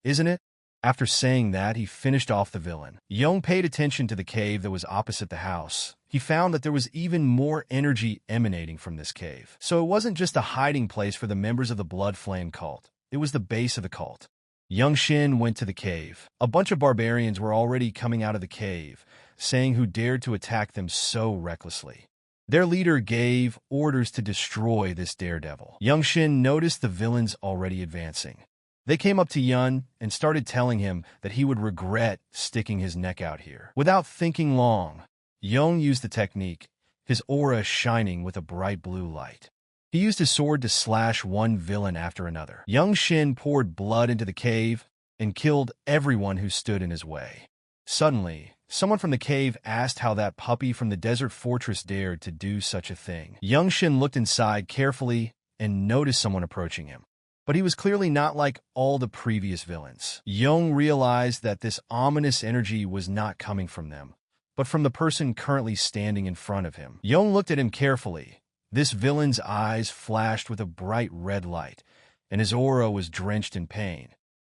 Speaker 1: isn't it? After saying that, he finished off the villain. Young paid attention to the cave that was opposite the house. He found that there was even more energy emanating from this cave. So it wasn't just a hiding place for the members of the blood flame cult. It was the base of the cult. Young Shin went to the cave. A bunch of barbarians were already coming out of the cave, saying who dared to attack them so recklessly. Their leader gave orders to destroy this daredevil. Young Shin noticed the villains already advancing. They came up to Yun and started telling him that he would regret sticking his neck out here. Without thinking long, Young used the technique, his aura shining with a bright blue light. He used his sword to slash one villain after another. Young Shin poured blood into the cave and killed everyone who stood in his way. Suddenly, someone from the cave asked how that puppy from the desert fortress dared to do such a thing. Young Shin looked inside carefully and noticed someone approaching him. But he was clearly not like all the previous villains. Young realized that this ominous energy was not coming from them, but from the person currently standing in front of him. Young looked at him carefully. This villain's eyes flashed with a bright red light, and his aura was drenched in pain,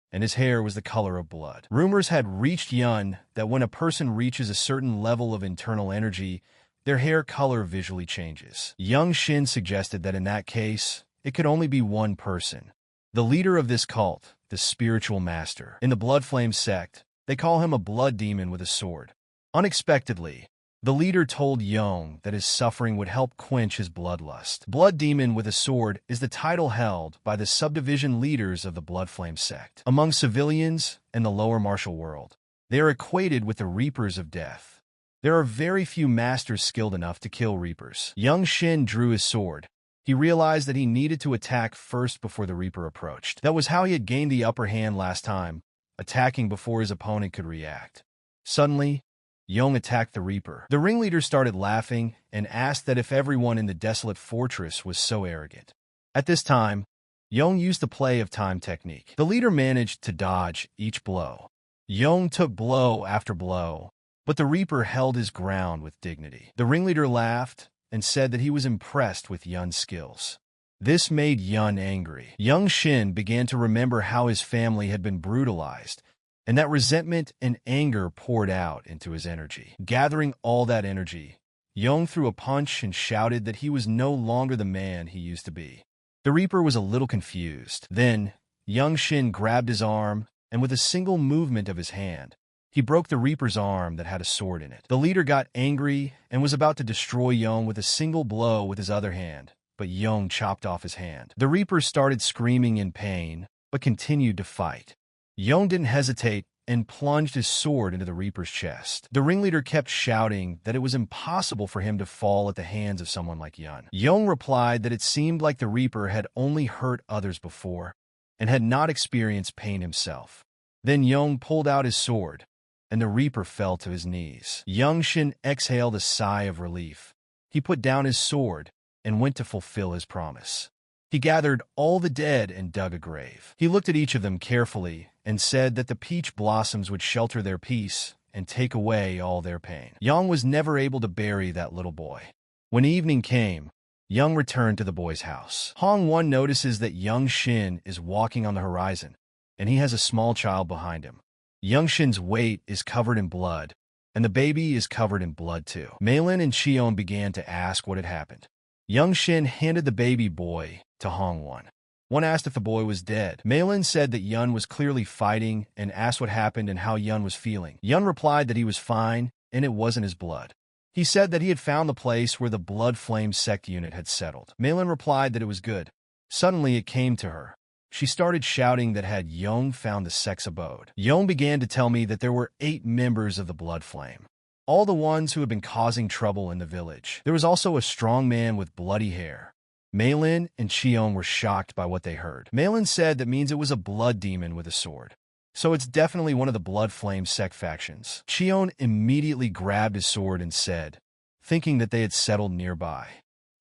Speaker 1: and his hair was the color of blood. Rumors had reached Yun that when a person reaches a certain level of internal energy, their hair color visually changes. Young Shin suggested that in that case, it could only be one person. The leader of this cult, the spiritual master. In the Blood Flame sect, they call him a blood demon with a sword. Unexpectedly, the leader told Yong that his suffering would help quench his bloodlust. Blood demon with a sword is the title held by the subdivision leaders of the Blood Flame sect. Among civilians and the lower martial world, They are equated with the reapers of death. There are very few masters skilled enough to kill reapers. Young Shin drew his sword. He realized that he needed to attack first before the reaper approached. That was how he had gained the upper hand last time, attacking before his opponent could react. Suddenly, Young attacked the reaper. The ringleader started laughing and asked that if everyone in the desolate fortress was so arrogant. At this time, Young used the play of time technique. The leader managed to dodge each blow. Young took blow after blow, but the reaper held his ground with dignity. The ringleader laughed and said that he was impressed with Yun's skills. This made Yun angry. Young Shin began to remember how his family had been brutalized, and that resentment and anger poured out into his energy. Gathering all that energy, Young threw a punch and shouted that he was no longer the man he used to be. The reaper was a little confused. Then, Young Shin grabbed his arm, and with a single movement of his hand, he broke the reaper's arm that had a sword in it. The leader got angry and was about to destroy Young with a single blow with his other hand, but Young chopped off his hand. The reaper started screaming in pain, but continued to fight. Young didn't hesitate and plunged his sword into the reaper's chest. The ringleader kept shouting that it was impossible for him to fall at the hands of someone like Yun. Young replied that it seemed like the reaper had only hurt others before and had not experienced pain himself. Then Young pulled out his sword, and the reaper fell to his knees. Young Shin exhaled a sigh of relief. He put down his sword and went to fulfill his promise. He gathered all the dead and dug a grave. He looked at each of them carefully and said that the peach blossoms would shelter their peace and take away all their pain. Young was never able to bury that little boy. When evening came, Young returned to the boy's house. Hong Won notices that Young Shin is walking on the horizon, and he has a small child behind him. Young Shin's weight is covered in blood, and the baby is covered in blood too. Malin and Cheon began to ask what had happened. Young Shin handed the baby boy to Hong Won. One asked if the boy was dead. Malin said that Yun was clearly fighting and asked what happened and how Yun was feeling. Yun replied that he was fine and it wasn't his blood. He said that he had found the place where the Blood Flame sect unit had settled. Malin replied that it was good. Suddenly it came to her. She started shouting that had Young found the sect's abode. Young began to tell me that there were 8 members of the Blood Flame, all the ones who had been causing trouble in the village. There was also a strong man with bloody hair. Malin and Cheon were shocked by what they heard. Malin said that means it was a blood demon with a sword. So it's definitely one of the Blood Flame sect factions. Cheon immediately grabbed his sword and said, thinking that they had settled nearby.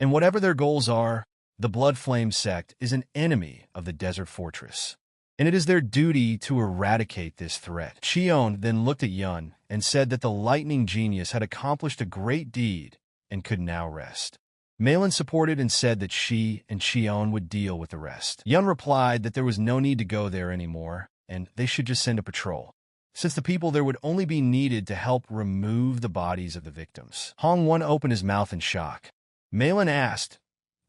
Speaker 1: And whatever their goals are, the Blood Flame sect is an enemy of the desert fortress, and it is their duty to eradicate this threat. Cheon then looked at Yun and said that the lightning genius had accomplished a great deed and could now rest. Malin supported and said that she and Cheon would deal with the rest. Yun replied that there was no need to go there anymore, and they should just send a patrol, since the people there would only be needed to help remove the bodies of the victims. Hong Won opened his mouth in shock. Malin asked,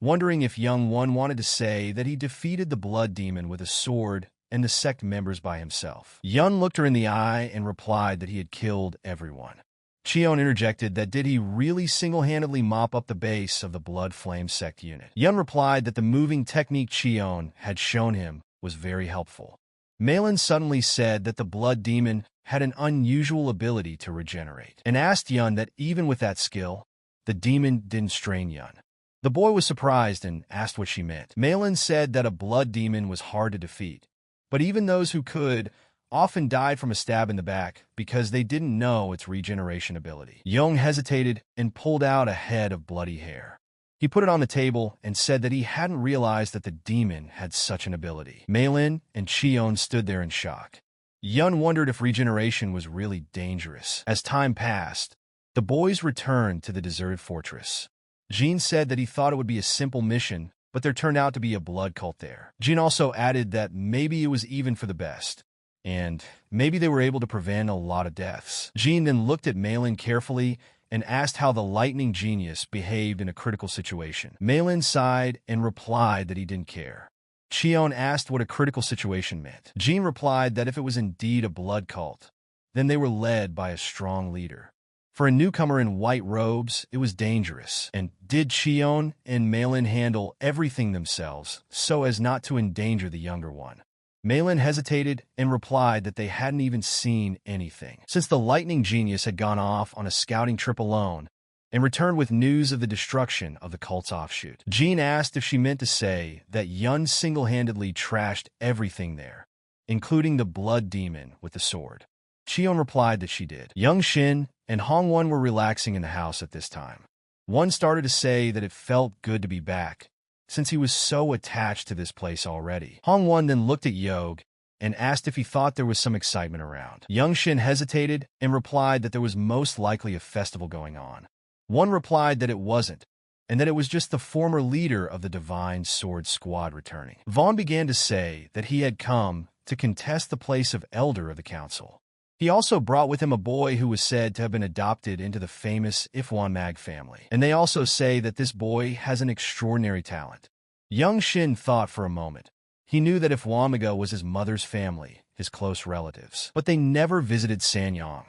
Speaker 1: wondering if Young Won wanted to say that he defeated the blood demon with a sword and the sect members by himself. Yun looked her in the eye and replied that he had killed everyone. Cheon interjected that did he really single-handedly mop up the base of the Blood Flame sect unit. Yun replied that the moving technique Cheon had shown him was very helpful. Malin suddenly said that the blood demon had an unusual ability to regenerate, and asked Yun that even with that skill, the demon didn't strain Yun. The boy was surprised and asked what she meant. Malin said that a blood demon was hard to defeat, but even those who could often died from a stab in the back because they didn't know its regeneration ability. Young hesitated and pulled out a head of bloody hair. He put it on the table and said that he hadn't realized that the demon had such an ability. Malin and Cheon stood there in shock. Yun wondered if regeneration was really dangerous. As time passed, the boys returned to the deserted fortress. Jean said that he thought it would be a simple mission, but there turned out to be a blood cult there. Jean also added that maybe it was even for the best, and maybe they were able to prevent a lot of deaths. Jean then looked at Malin carefully and asked how the lightning genius behaved in a critical situation. Malin sighed and replied that he didn't care. Cheon asked what a critical situation meant. Jean replied that if it was indeed a blood cult, then they were led by a strong leader. For a newcomer in white robes, it was dangerous. And did Cheon and Malin handle everything themselves so as not to endanger the younger one? Malin hesitated and replied that they hadn't even seen anything, since the lightning genius had gone off on a scouting trip alone and returned with news of the destruction of the cult's offshoot. Jean asked if she meant to say that Yun single-handedly trashed everything there, including the blood demon with the sword. Cheon replied that she did. Young Shin and Hongwon were relaxing in the house at this time. One started to say that it felt good to be back, since he was so attached to this place already. Hongwon then looked at Yog and asked if he thought there was some excitement around. Young Shin hesitated and replied that there was most likely a festival going on. One replied that it wasn't, and that it was just the former leader of the Divine Sword Squad returning. Vaughn began to say that he had come to contest the place of elder of the council. He also brought with him a boy who was said to have been adopted into the famous Ifwanmag family, and they also say that this boy has an extraordinary talent. Young Shin thought for a moment. He knew that Ifwanmaga was his mother's family, his close relatives, but they never visited Sanyang.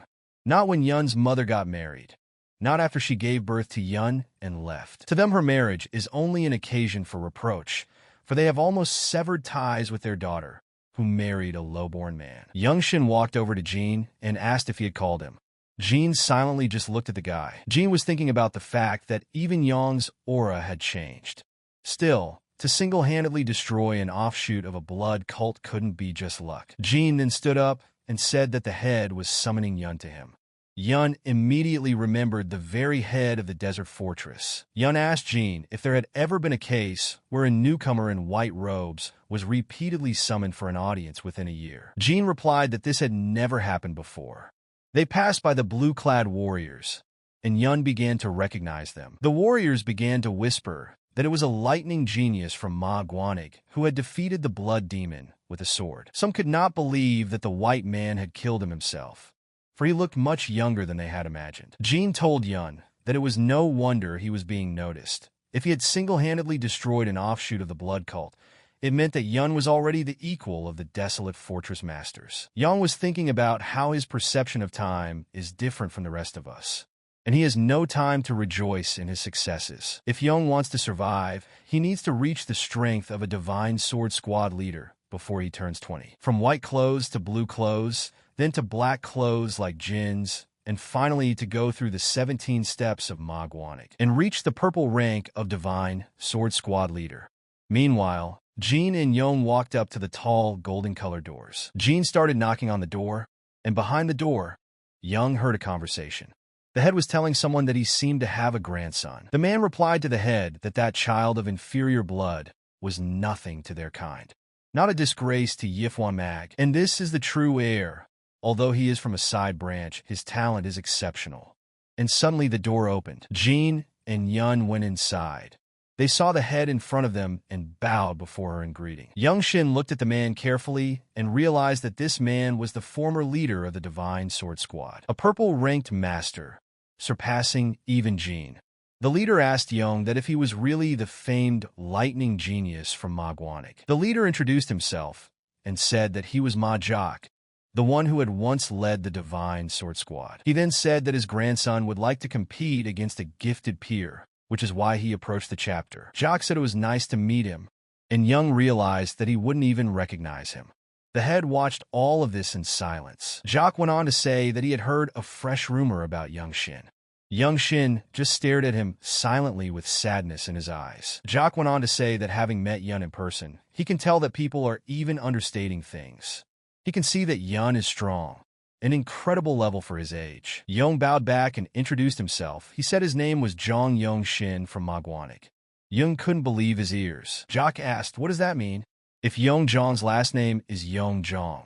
Speaker 1: Not when Yun's mother got married. Not after she gave birth to Yun and left. To them, her marriage is only an occasion for reproach, for they have almost severed ties with their daughter, who married a low-born man. Young Shin walked over to Jean and asked if he had called him. Jean silently just looked at the guy. Jean was thinking about the fact that even Yang's aura had changed. Still, to single-handedly destroy an offshoot of a blood cult couldn't be just luck. Jean then stood up and said that the head was summoning Yun to him. Yun immediately remembered the very head of the desert fortress. Yun asked Jean if there had ever been a case where a newcomer in white robes was repeatedly summoned for an audience within a year. Jean replied that this had never happened before. They passed by the blue-clad warriors, and Yun began to recognize them. The warriors began to whisper that it was a lightning genius from Ma Guanig who had defeated the blood demon with a sword. Some could not believe that the white man had killed him himself, for he looked much younger than they had imagined. Jean told Yun that it was no wonder he was being noticed. If he had single-handedly destroyed an offshoot of the blood cult, it meant that Yun was already the equal of the desolate fortress masters. Yun was thinking about how his perception of time is different from the rest of us, and he has no time to rejoice in his successes. If Yun wants to survive, he needs to reach the strength of a Divine Sword Squad leader before he turns 20. From white clothes to blue clothes, then to black clothes like Jin's, and finally to go through the 17 steps of Ma Guanig and reach the purple rank of Divine Sword Squad leader. Meanwhile, Jean and Yong walked up to the tall, golden-colored doors. Jean started knocking on the door, and behind the door, Young heard a conversation. The head was telling someone that he seemed to have a grandson. The man replied to the head that that child of inferior blood was nothing to their kind, not a disgrace to Yifwan Mag, and this is the true heir. Although he is from a side branch, his talent is exceptional. And suddenly the door opened. Jean and Yun went inside. They saw the head in front of them and bowed before her in greeting. Young Shin looked at the man carefully and realized that this man was the former leader of the Divine Sword Squad, a purple-ranked master, surpassing even Jean. The leader asked Young that if he was really the famed lightning genius from Ma Guanig. The leader introduced himself and said that he was Ma Jock, the one who had once led the Divine Sword Squad. He then said that his grandson would like to compete against a gifted peer, which is why he approached the chapter. Jock said it was nice to meet him, and Young realized that he wouldn't even recognize him. The head watched all of this in silence. Jock went on to say that he had heard a fresh rumor about Young Shin. Young Shin just stared at him silently with sadness in his eyes. Jock went on to say that having met Yun in person, he can tell that people are even understating things. He can see that Yun is strong, an incredible level for his age. Young bowed back and introduced himself. He said his name was Zhang Yong Shin from Ma Guanig. Young couldn't believe his ears. Jock asked, "What does that mean? If Yong Zhang's last name is Yong Zhang,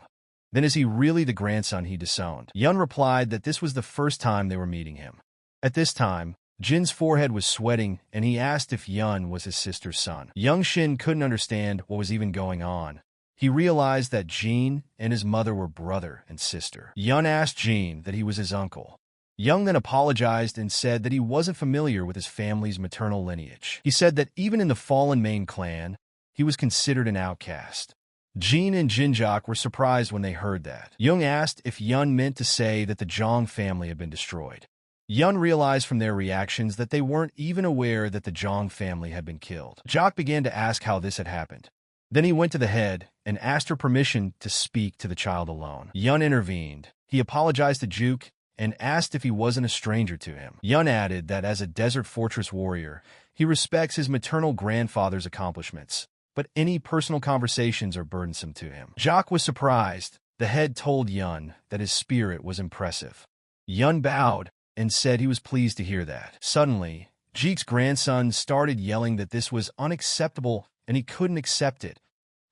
Speaker 1: then is he really the grandson he disowned?" Yun replied that this was the first time they were meeting him. At this time, Jin's forehead was sweating, and he asked if Yun was his sister's son. Young Shin couldn't understand what was even going on. He realized that Jin and his mother were brother and sister. Yun asked Jin that he was his uncle. Young then apologized and said that he wasn't familiar with his family's maternal lineage. He said that even in the fallen main clan, he was considered an outcast. Jin and Jinjok were surprised when they heard that. Young asked if Yun meant to say that the Zhang family had been destroyed. Yun realized from their reactions that they weren't even aware that the Zhang family had been killed. Jock began to ask how this had happened. Then he went to the head and asked her permission to speak to the child alone. Yun intervened. He apologized to Juke and asked if he wasn't a stranger to him. Yun added that as a desert fortress warrior, he respects his maternal grandfather's accomplishments, but any personal conversations are burdensome to him. Jacques was surprised. The head told Yun that his spirit was impressive. Yun bowed and said he was pleased to hear that. Suddenly, Jeek's grandson started yelling that this was unacceptable and he couldn't accept it.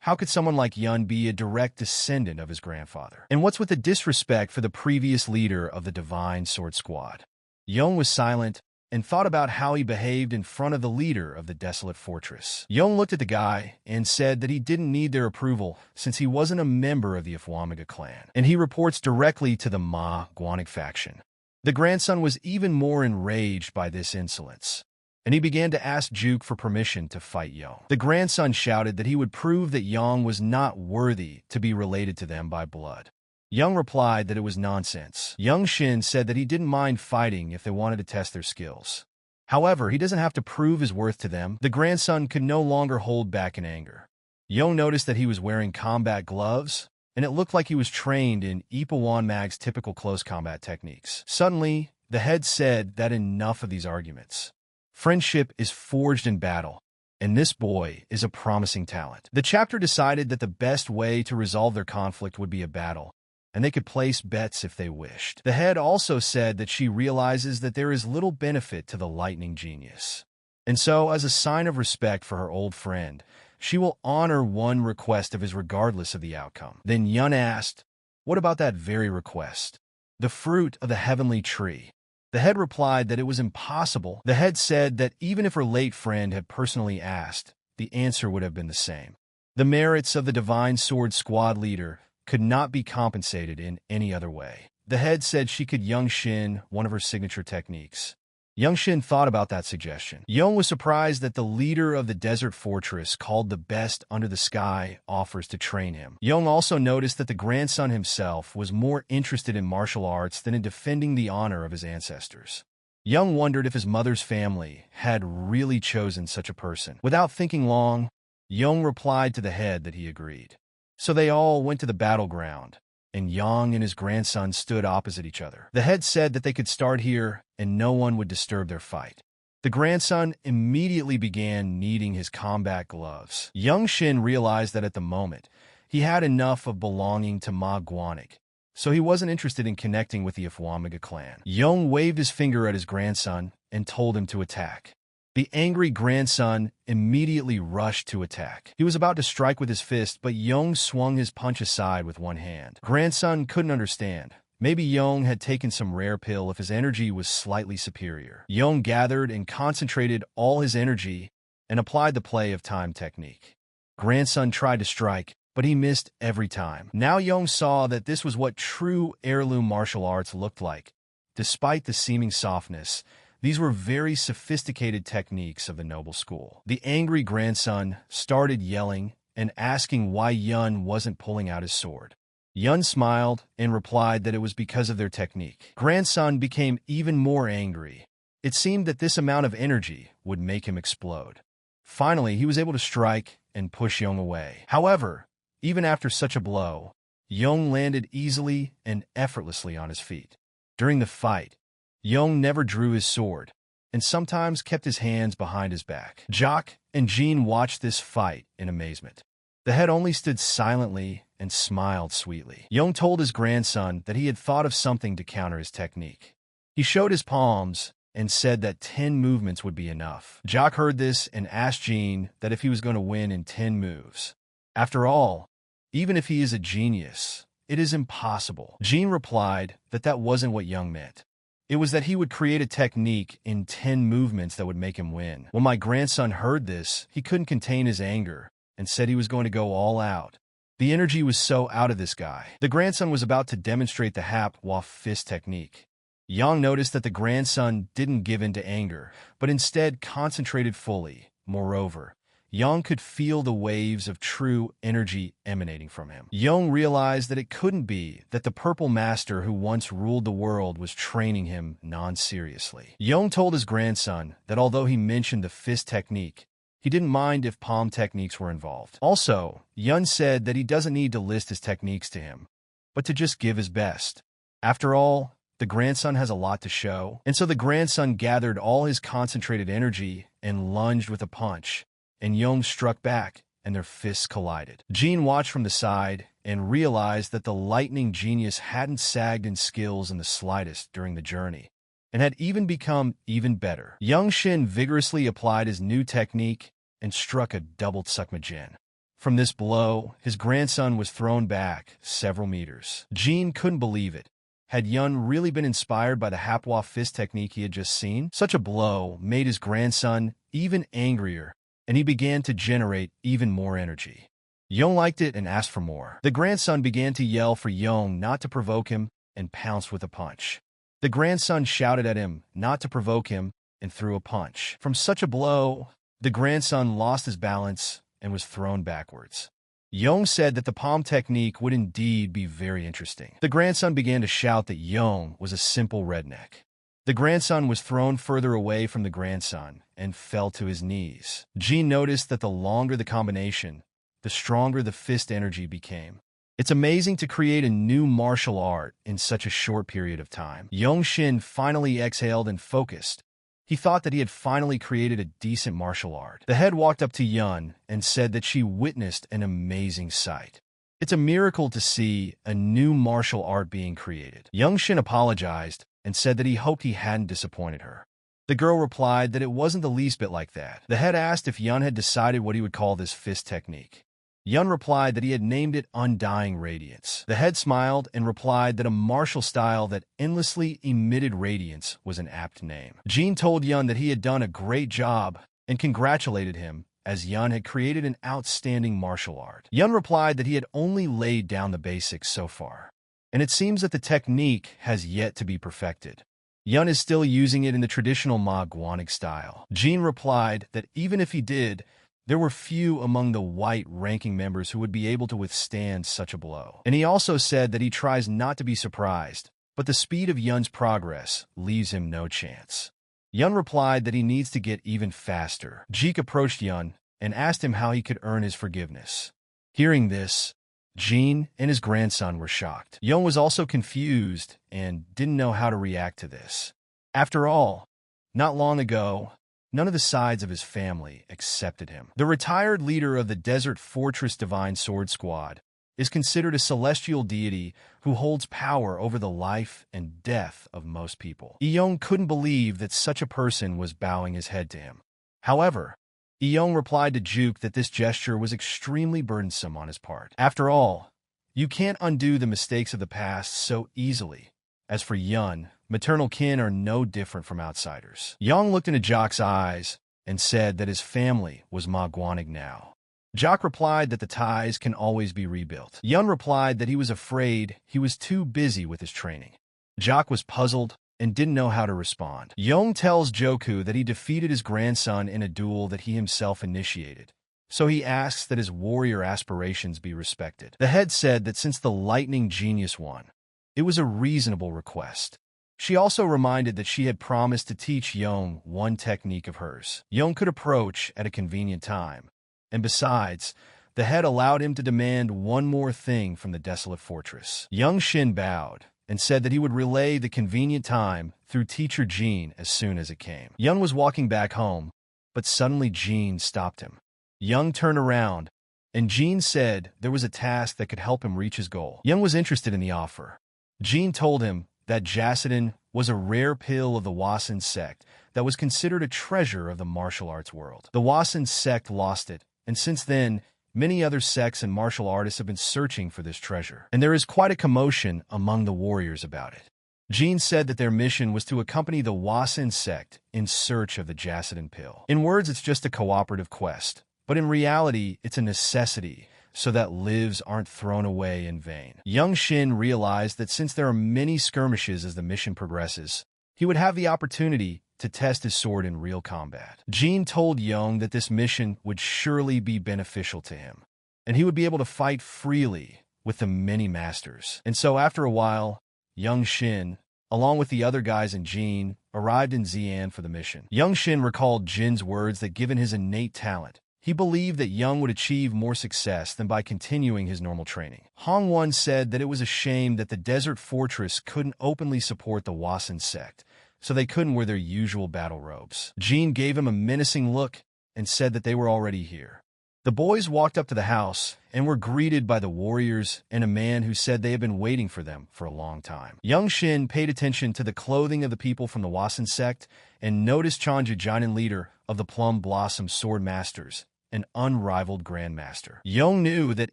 Speaker 1: How could someone like Yun be a direct descendant of his grandfather? And what's with the disrespect for the previous leader of the Divine Sword Squad? Yun was silent and thought about how he behaved in front of the leader of the desolate fortress. Yun looked at the guy and said that he didn't need their approval since he wasn't a member of the Ifwamiga clan, and he reports directly to the Ma Guanic faction. The grandson was even more enraged by this insolence, and he began to ask Juke for permission to fight Yong. The grandson shouted that he would prove that Yong was not worthy to be related to them by blood. Young replied that it was nonsense. Young Shin said that he didn't mind fighting if they wanted to test their skills. However, he doesn't have to prove his worth to them. The grandson could no longer hold back in anger. Young noticed that he was wearing combat gloves, and it looked like he was trained in Ipawan Mag's typical close combat techniques. Suddenly, the head said that enough of these arguments. Friendship is forged in battle, and this boy is a promising talent. The chapter decided that the best way to resolve their conflict would be a battle, and they could place bets if they wished. The head also said that she realizes that there is little benefit to the lightning genius. And so, as a sign of respect for her old friend, she will honor one request of his regardless of the outcome. Then Yun asked, "What about that very request? The fruit of the heavenly tree?" The head replied that it was impossible. The head said that even if her late friend had personally asked, the answer would have been the same. The merits of the Divine Sword Squad leader could not be compensated in any other way. The head said she could Young Shin one of her signature techniques. Young Shin thought about that suggestion. Young was surprised that the leader of the desert fortress called the best under the sky offers to train him. Young also noticed that the grandson himself was more interested in martial arts than in defending the honor of his ancestors. Young wondered if his mother's family had really chosen such a person. Without thinking long, Young replied to the head that he agreed. So they all went to the battleground, and Yang and his grandson stood opposite each other. The head said that they could start here and no one would disturb their fight. The grandson immediately began kneading his combat gloves. Young Shin realized that at the moment, he had enough of belonging to Ma Guanic, so he wasn't interested in connecting with the Ifwamiga clan. Young waved his finger at his grandson and told him to attack. The angry grandson immediately rushed to attack. He was about to strike with his fist, but Young swung his punch aside with one hand. Grandson couldn't understand. Maybe Young had taken some rare pill if his energy was slightly superior. Young gathered and concentrated all his energy and applied the play of time technique. Grandson tried to strike, but he missed every time. Now Young saw that this was what true heirloom martial arts looked like. Despite the seeming softness, these were very sophisticated techniques of the noble school. The angry grandson started yelling and asking why Yun wasn't pulling out his sword. Yun smiled and replied that it was because of their technique. Grandson became even more angry. It seemed that this amount of energy would make him explode. Finally, he was able to strike and push Young away. However, even after such a blow, Young landed easily and effortlessly on his feet. During the fight, Young never drew his sword, and sometimes kept his hands behind his back. Jock and Jean watched this fight in amazement. The head only stood silently and smiled sweetly. Young told his grandson that he had thought of something to counter his technique. He showed his palms and said that 10 movements would be enough. Jock heard this and asked Jean that if he was going to win in 10 moves. After all, even if he is a genius, it is impossible. Jean replied that that wasn't what Young meant. It was that he would create a technique in 10 movements that would make him win. When my grandson heard this, he couldn't contain his anger and said he was going to go all out. The energy was so out of this guy. The grandson was about to demonstrate the hap-wa fist technique. Yang noticed that the grandson didn't give in to anger, but instead concentrated fully. Moreover, Yang could feel the waves of true energy emanating from him. Yang realized that it couldn't be that the purple master who once ruled the world was training him non-seriously. Yang told his grandson that although he mentioned the fist technique, He didn't mind if palm techniques were involved. Also, Yun said that he doesn't need to list his techniques to him, but to just give his best. After all, the grandson has a lot to show, and so the grandson gathered all his concentrated energy and lunged with a punch, and Yun struck back, and their fists collided. Jean watched from the side and realized that the lightning genius hadn't sagged in skills in the slightest during the journey, and had even become even better. Young Shin vigorously applied his new technique and struck a double tsukmajin. From this blow, his grandson was thrown back several meters. Jean couldn't believe it. Had Yun really been inspired by the Hapwa fist technique he had just seen? Such a blow made his grandson even angrier, and he began to generate even more energy. Yun liked it and asked for more. The grandson began to yell for Yun not to provoke him and pounced with a punch. The grandson shouted at him not to provoke him and threw a punch. From such a blow, the grandson lost his balance and was thrown backwards. Yong said that the palm technique would indeed be very interesting. The grandson began to shout that Yong was a simple redneck. The grandson was thrown further away from the grandson and fell to his knees. Jean noticed that the longer the combination, the stronger the fist energy became. It's amazing to create a new martial art in such a short period of time. Yong Shin finally exhaled and focused. He thought that he had finally created a decent martial art. The head walked up to Yun and said that she witnessed an amazing sight. It's a miracle to see a new martial art being created. Young Shin apologized and said that he hoped he hadn't disappointed her. The girl replied that it wasn't the least bit like that. The head asked if Yun had decided what he would call this fist technique. Yun replied that he had named it Undying Radiance. The head smiled and replied that a martial style that endlessly emitted radiance was an apt name. Jean told Yun that he had done a great job and congratulated him, as Yun had created an outstanding martial art. Yun replied that he had only laid down the basics so far, and it seems that the technique has yet to be perfected. Yun is still using it in the traditional Ma Guanig style. Jean replied that even if he did, there were few among the white ranking members who would be able to withstand such a blow. And he also said that he tries not to be surprised, but the speed of Yun's progress leaves him no chance. Yun replied that he needs to get even faster. Jeek approached Yun and asked him how he could earn his forgiveness. Hearing this, Jean and his grandson were shocked. Yun was also confused and didn't know how to react to this. After all, not long ago, none of the sides of his family accepted him. The retired leader of the Desert Fortress Divine Sword Squad is considered a celestial deity who holds power over the life and death of most people. Eong couldn't believe that such a person was bowing his head to him. However, Eong replied to Juke that this gesture was extremely burdensome on his part. After all, you can't undo the mistakes of the past so easily. As for Yun, maternal kin are no different from outsiders. Yang looked into Jock's eyes and said that his family was Ma Guanig now. Jock replied that the ties can always be rebuilt. Yun replied that he was afraid he was too busy with his training. Jock was puzzled and didn't know how to respond. Yong tells Joku that he defeated his grandson in a duel that he himself initiated, so he asks that his warrior aspirations be respected. The head said that since the lightning genius won, it was a reasonable request. She also reminded that she had promised to teach Yong one technique of hers. Yong could approach at a convenient time, and besides, the head allowed him to demand one more thing from the desolate fortress. Young Shin bowed and said that he would relay the convenient time through teacher Jean as soon as it came. Young was walking back home, but suddenly Jean stopped him. Young turned around, and Jean said there was a task that could help him reach his goal. Young was interested in the offer. Jean told him that Jacidin was a rare pill of the Wasan sect that was considered a treasure of the martial arts world. The Wasan sect lost it, and since then, many other sects and martial artists have been searching for this treasure, and there is quite a commotion among the warriors about it. Jean said that their mission was to accompany the Wasan sect in search of the Jacidin pill. In words, it's just a cooperative quest, but in reality, it's a necessity so that lives aren't thrown away in vain. Young Shin realized that since there are many skirmishes as the mission progresses, he would have the opportunity to test his sword in real combat. Jean told Young that this mission would surely be beneficial to him, and he would be able to fight freely with the many masters. And so after a while, Young Shin along with the other guys and Jin, arrived in Xi'an for the mission. Young Shin recalled Jin's words that given his innate talent, he believed that Young would achieve more success than by continuing his normal training. Hong Won said that it was a shame that the desert fortress couldn't openly support the Wasan sect, so they couldn't wear their usual battle robes. Jin gave him a menacing look and said that they were already here. The boys walked up to the house and were greeted by the warriors and a man who said they had been waiting for them for a long time. Young Shin paid attention to the clothing of the people from the Wasan sect and noticed Chanja Jinan, leader of the Plum Blossom Sword Masters, an unrivaled grandmaster. Young knew that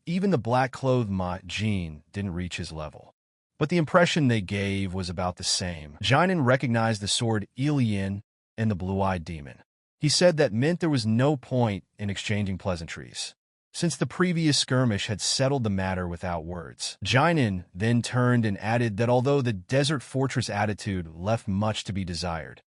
Speaker 1: even the black-clothed Ma Jin didn't reach his level, but the impression they gave was about the same. Jinan recognized the sword Ilian and the blue-eyed demon. He said that meant there was no point in exchanging pleasantries, since the previous skirmish had settled the matter without words. Jinan then turned and added that although the desert fortress attitude left much to be desired,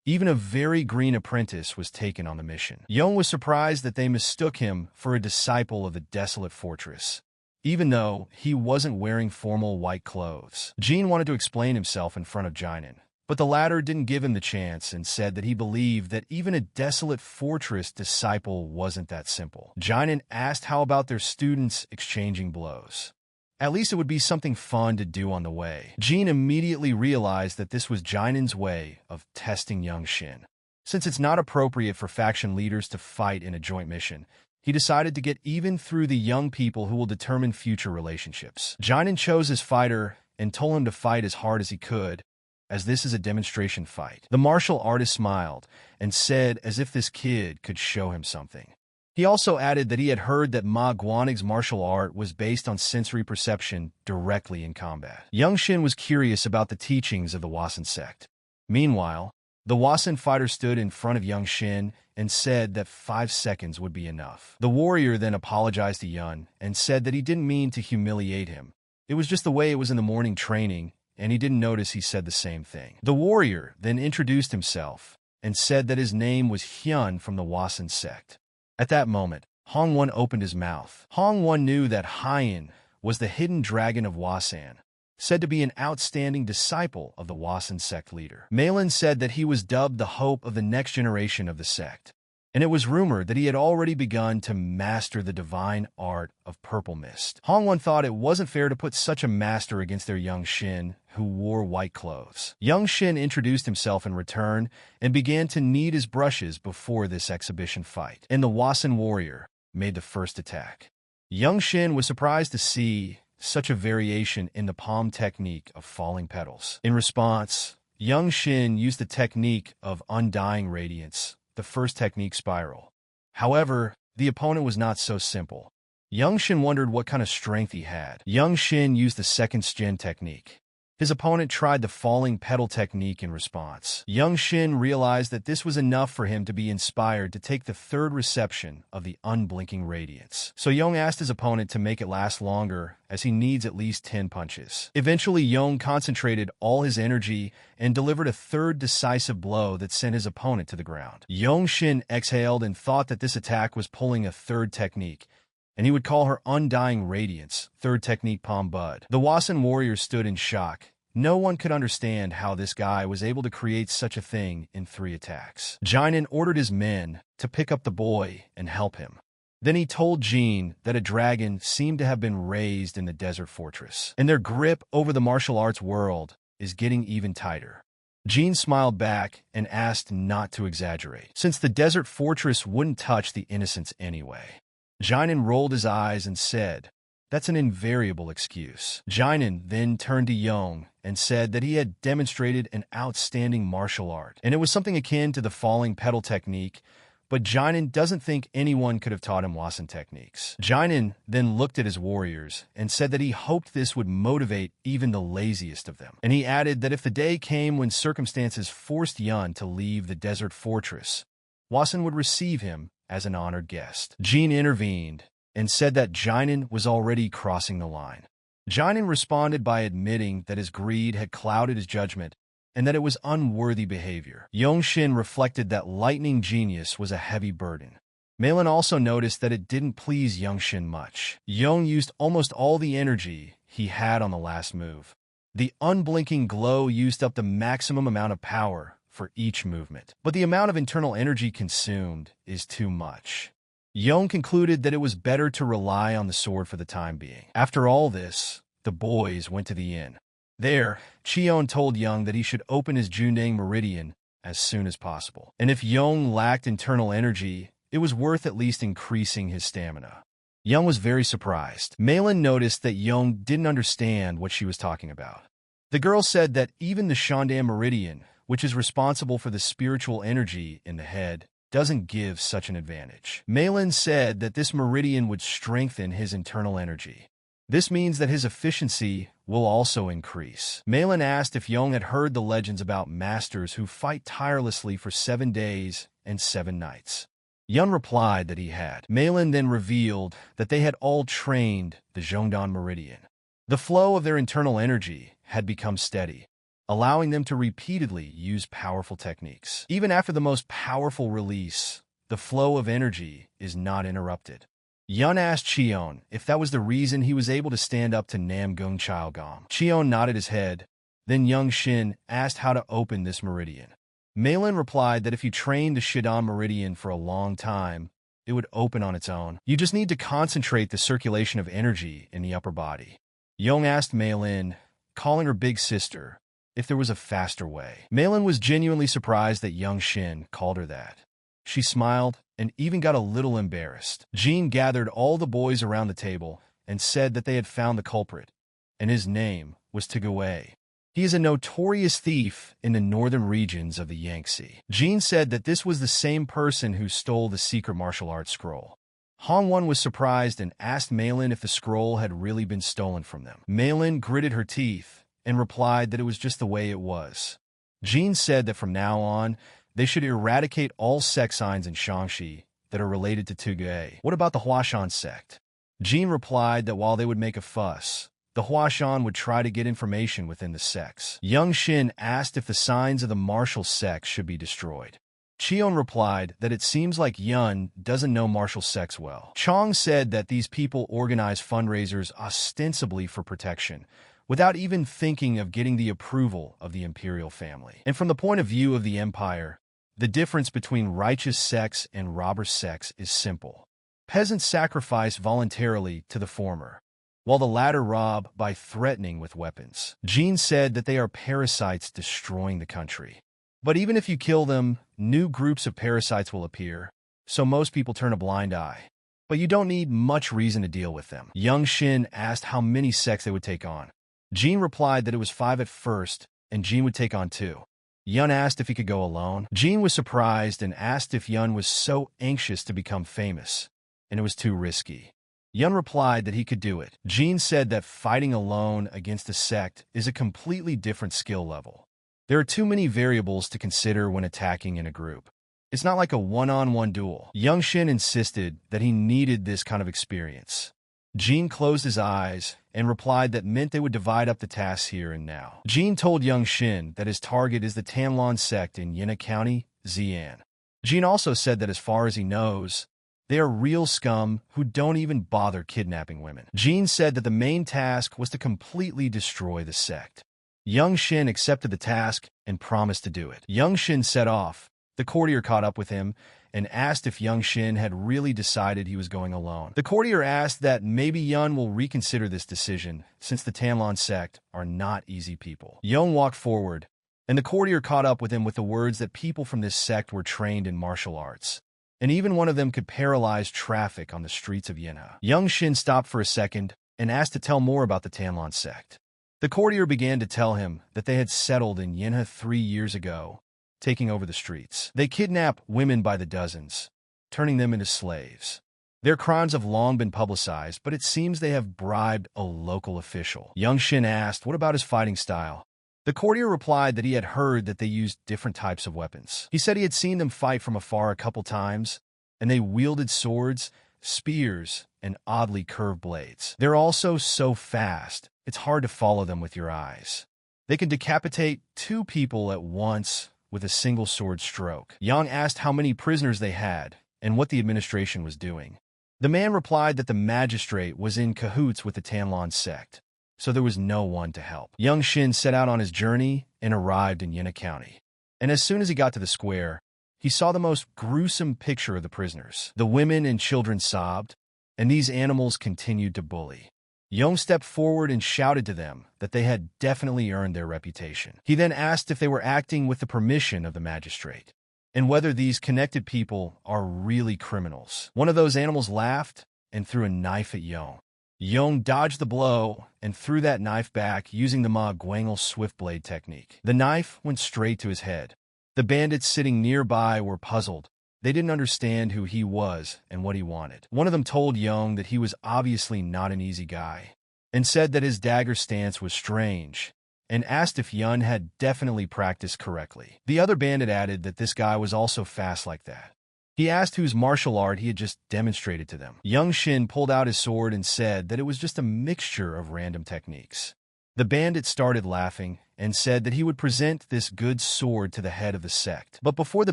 Speaker 1: even a very green apprentice was taken on the mission. Young was surprised that they mistook him for a disciple of the desolate fortress, even though he wasn't wearing formal white clothes. Jin wanted to explain himself in front of Jinan, but the latter didn't give him the chance and said that he believed that even a desolate fortress disciple wasn't that simple. Jinan asked how about their students exchanging blows. At least it would be something fun to do on the way. Jin immediately realized that this was Jinan's way of testing young Shin. Since it's not appropriate for faction leaders to fight in a joint mission, he decided to get even through the young people who will determine future relationships. Jinan chose his fighter and told him to fight as hard as he could, as this is a demonstration fight. The martial artist smiled and said as if this kid could show him something. He also added that he had heard that Ma Guanig's martial art was based on sensory perception directly in combat. Young Shin was curious about the teachings of the Wasan sect. Meanwhile, the Wasan fighter stood in front of Young Shin and said that 5 seconds would be enough. The warrior then apologized to Yun and said that he didn't mean to humiliate him. It was just the way it was in the morning training, and he didn't notice he said the same thing. The warrior then introduced himself and said that his name was Hyun from the Wasan sect. At that moment, Hong Won opened his mouth. Hong Won knew that Hyun was the hidden dragon of Wasan, said to be an outstanding disciple of the Wasan sect leader. Malin said that he was dubbed the hope of the next generation of the sect, and it was rumored that he had already begun to master the divine art of purple mist. Hong Won thought it wasn't fair to put such a master against their young Shin, who wore white clothes. Young Shin introduced himself in return and began to knead his brushes before this exhibition fight, and the Wasan warrior made the first attack. Young Shin was surprised to see such a variation in the palm technique of falling petals. In response, Young Shin used the technique of undying radiance, the first technique spiral. However, the opponent was not so simple. Young Shin wondered what kind of strength he had. Young Shin used the second Shin technique. His opponent tried the falling petal technique in response. Young Shin realized that this was enough for him to be inspired to take the third reception of the unblinking radiance. So Young asked his opponent to make it last longer, as he needs at least 10 punches. Eventually, Young concentrated all his energy and delivered a third decisive blow that sent his opponent to the ground. Young Shin exhaled and thought that this attack was pulling a third technique, and he would call her Undying Radiance, third technique Palm Bud. The Wasan warriors stood in shock. No one could understand how this guy was able to create such a thing in 3 attacks. Jinan ordered his men to pick up the boy and help him. Then he told Jin that a dragon seemed to have been raised in the desert fortress, and their grip over the martial arts world is getting even tighter. Jin smiled back and asked not to exaggerate, since the desert fortress wouldn't touch the innocents anyway. Jinan rolled his eyes and said, "That's an invariable excuse." Jinan then turned to Young and said that he had demonstrated an outstanding martial art, and it was something akin to the falling petal technique, but Jinan doesn't think anyone could have taught him Wasan techniques. Jinan then looked at his warriors and said that he hoped this would motivate even the laziest of them. And he added that if the day came when circumstances forced Yun to leave the desert fortress, Wasan would receive him as an honored guest. Jin intervened and said that Jinan was already crossing the line. Jinan responded by admitting that his greed had clouded his judgment and that it was unworthy behavior. Yongshin reflected that lightning genius was a heavy burden. Malin also noticed that it didn't please Yongshin much. Yong used almost all the energy he had on the last move. The unblinking glow used up the maximum amount of power for each movement. But the amount of internal energy consumed is too much. Young concluded that it was better to rely on the sword for the time being. After all this, the boys went to the inn. There, Cheon told Young that he should open his Jundang meridian as soon as possible. And if Young lacked internal energy, it was worth at least increasing his stamina. Young was very surprised. Malin noticed that Young didn't understand what she was talking about. The girl said that even the Shandam meridian, which is responsible for the spiritual energy in the head, doesn't give such an advantage. Malin said that this meridian would strengthen his internal energy. This means that his efficiency will also increase. Malin asked if Young had heard the legends about masters who fight tirelessly for 7 days and 7 nights. Young replied that he had. Malin then revealed that they had all trained the Zhongdan meridian. The flow of their internal energy had become steady, allowing them to repeatedly use powerful techniques. Even after the most powerful release, the flow of energy is not interrupted. Yun asked Cheon if that was the reason he was able to stand up to Namgung Chaogam. Cheon nodded his head. Then Young Shin asked how to open this meridian. Malin replied that if you trained the Shidan meridian for a long time, it would open on its own. You just need to concentrate the circulation of energy in the upper body. Young asked Malin, calling her big sister, if there was a faster way. Malin was genuinely surprised that Young Shin called her that. She smiled and even got a little embarrassed. Jean gathered all the boys around the table and said that they had found the culprit, and his name was Tigawei. He is a notorious thief in the northern regions of the Yangtze. Jean said that this was the same person who stole the secret martial arts scroll. Hongwon was surprised and asked Malin if the scroll had really been stolen from them. Malin gritted her teeth and replied that it was just the way it was. Jean said that from now on, they should eradicate all sect signs in Shangxi that are related to Tugay. What about the Huashan sect? Jean replied that while they would make a fuss, the Huashan would try to get information within the sects. Young Shin asked if the signs of the martial sects should be destroyed. Cheon replied that it seems like Yun doesn't know martial sects well. Chong said that these people organize fundraisers ostensibly for protection, without even thinking of getting the approval of the imperial family. And from the point of view of the empire, the difference between righteous sects and robber sects is simple. Peasants sacrifice voluntarily to the former, while the latter rob by threatening with weapons. Jean said that they are parasites destroying the country. But even if you kill them, new groups of parasites will appear, so most people turn a blind eye. But you don't need much reason to deal with them. Young Shin asked how many sects they would take on. Jean replied that it was 5 at first, and Jean would take on 2. Yun asked if he could go alone. Jean was surprised and asked if Yun was so anxious to become famous, and it was too risky. Yun replied that he could do it. Jean said that fighting alone against a sect is a completely different skill level. There are too many variables to consider when attacking in a group. It's not like a one-on-one duel. Young Shin insisted that he needed this kind of experience. Jean closed his eyes and replied that meant they would divide up the tasks here and now. Jean told Young Shin that his target is the Tanlon sect in Yina County, Xi'an. Jean also said that as far as he knows, they are real scum who don't even bother kidnapping women. Jean said that the main task was to completely destroy the sect. Young Shin accepted the task and promised to do it. Young Shin set off. The courtier caught up with him and asked if Young Shin had really decided he was going alone. The courtier asked that maybe Yun will reconsider this decision, since the Tanlon sect are not easy people. Young walked forward, and the courtier caught up with him with the words that people from this sect were trained in martial arts, and even one of them could paralyze traffic on the streets of Yinha. Young Shin stopped for a second and asked to tell more about the Tanlon sect. The courtier began to tell him that they had settled in Yinha 3 years ago, taking over the streets. They kidnap women by the dozens, turning them into slaves. Their crimes have long been publicized, but it seems they have bribed a local official. Young Shin asked what about his fighting style. The courtier replied that he had heard that they used different types of weapons. He said he had seen them fight from afar a couple times, and they wielded swords, spears, and oddly curved blades. They're also so fast, it's hard to follow them with your eyes. They can decapitate 2 people at once with a single sword stroke. Yang asked how many prisoners they had and what the administration was doing. The man replied that the magistrate was in cahoots with the Tanlon sect. so there was no one to help. Young Shin set out on his journey and arrived in Yena County. And as soon as he got to the square, he saw the most gruesome picture of the prisoners. The women and children sobbed, and these animals continued to bully. Young stepped forward and shouted to them that they had definitely earned their reputation. He then asked if they were acting with the permission of the magistrate, and whether these connected people are really criminals. One of those animals laughed and threw a knife at Young. Young dodged the blow and threw that knife back using the Ma Guangle swift blade technique. The knife went straight to his head. The bandits sitting nearby were puzzled. They didn't understand who he was and what he wanted. One of them told Young that he was obviously not an easy guy, and said that his dagger stance was strange, and asked if Yun had definitely practiced correctly. The other bandit added that this guy was also fast like that. He asked whose martial art he had just demonstrated to them. Young Shin pulled out his sword and said that it was just a mixture of random techniques. The bandit started laughing and said that he would present this good sword to the head of the sect. But before the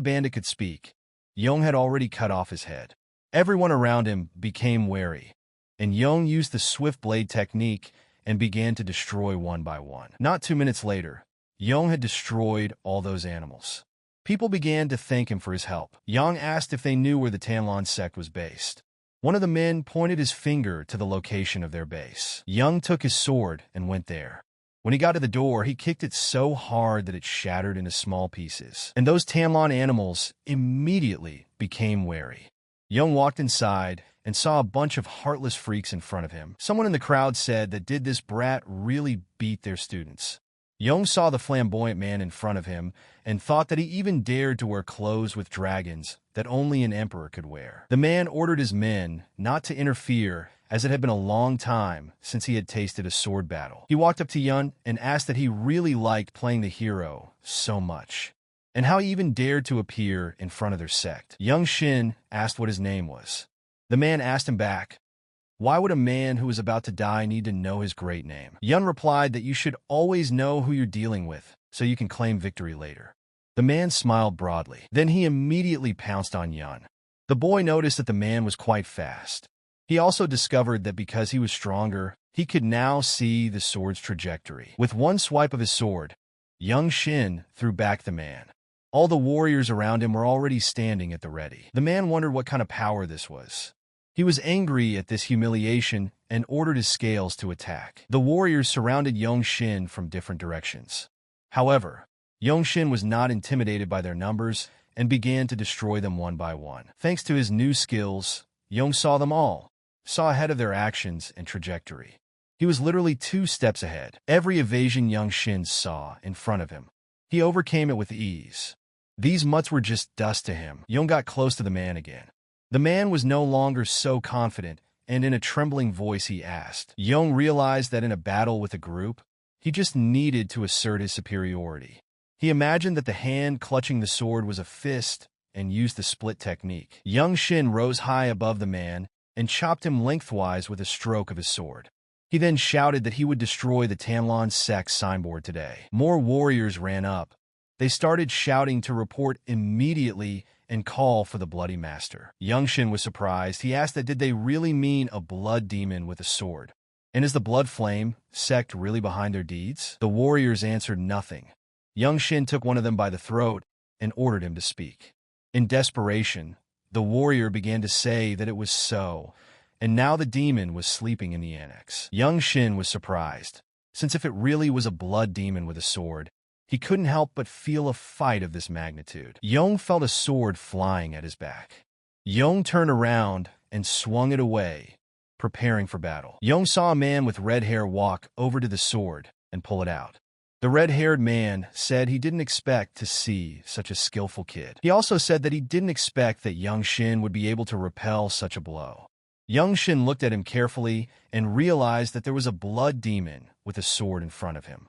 Speaker 1: bandit could speak, Young had already cut off his head. Everyone around him became wary, and Young used the swift blade technique and began to destroy one by one. Not 2 minutes later, Young had destroyed all those animals. People began to thank him for his help. Young asked if they knew where the Tanlon sect was based. One of the men pointed his finger to the location of their base. Young took his sword and went there. When he got to the door, he kicked it so hard that it shattered into small pieces. And those Tanlon animals immediately became wary. Young walked inside and saw a bunch of heartless freaks in front of him. Someone in the crowd said that did this brat really beat their students. Young saw the flamboyant man in front of him and thought that he even dared to wear clothes with dragons that only an emperor could wear. The man ordered his men not to interfere, as it had been a long time since he had tasted a sword battle. He walked up to Yun and asked that he really liked playing the hero so much, and how he even dared to appear in front of their sect. Young Shin asked what his name was. The man asked him back, why would a man who is about to die need to know his great name? Yun replied that you should always know who you're dealing with, so you can claim victory later. The man smiled broadly. Then he immediately pounced on Yun. The boy noticed that the man was quite fast. He also discovered that because he was stronger, he could now see the sword's trajectory. With one swipe of his sword, Young Shin threw back the man. All the warriors around him were already standing at the ready. The man wondered what kind of power this was. He was angry at this humiliation and ordered his scales to attack. The warriors surrounded Young Shin from different directions. However, Young Shin was not intimidated by their numbers and began to destroy them one by one. Thanks to his new skills, Young saw them all, saw ahead of their actions and trajectory. He was literally 2 steps ahead. Every evasion Young Shin saw in front of him, he overcame it with ease. These mutts were just dust to him. Young got close to the man again. The man was no longer so confident, and in a trembling voice he asked. Young realized that in a battle with a group, he just needed to assert his superiority. He imagined that the hand clutching the sword was a fist and used the split technique. Young Shin rose high above the man and chopped him lengthwise with a stroke of his sword. He then shouted that he would destroy the Tanlon sect signboard today. More warriors ran up. They started shouting to report immediately and call for the Bloody Master. Young Shin was surprised. He asked that did they really mean a blood demon with a sword? And is the Blood Flame sect really behind their deeds? The warriors answered nothing. Young Shin took one of them by the throat and ordered him to speak. In desperation, the warrior began to say that it was so, and now the demon was sleeping in the annex. Young Shin was surprised, since if it really was a blood demon with a sword, he couldn't help but feel a fight of this magnitude. Young felt a sword flying at his back. Young turned around and swung it away, preparing for battle. Young saw a man with red hair walk over to the sword and pull it out. The red-haired man said he didn't expect to see such a skillful kid. He also said that he didn't expect that Young Shin would be able to repel such a blow. Young Shin looked at him carefully and realized that there was a blood demon with a sword in front of him.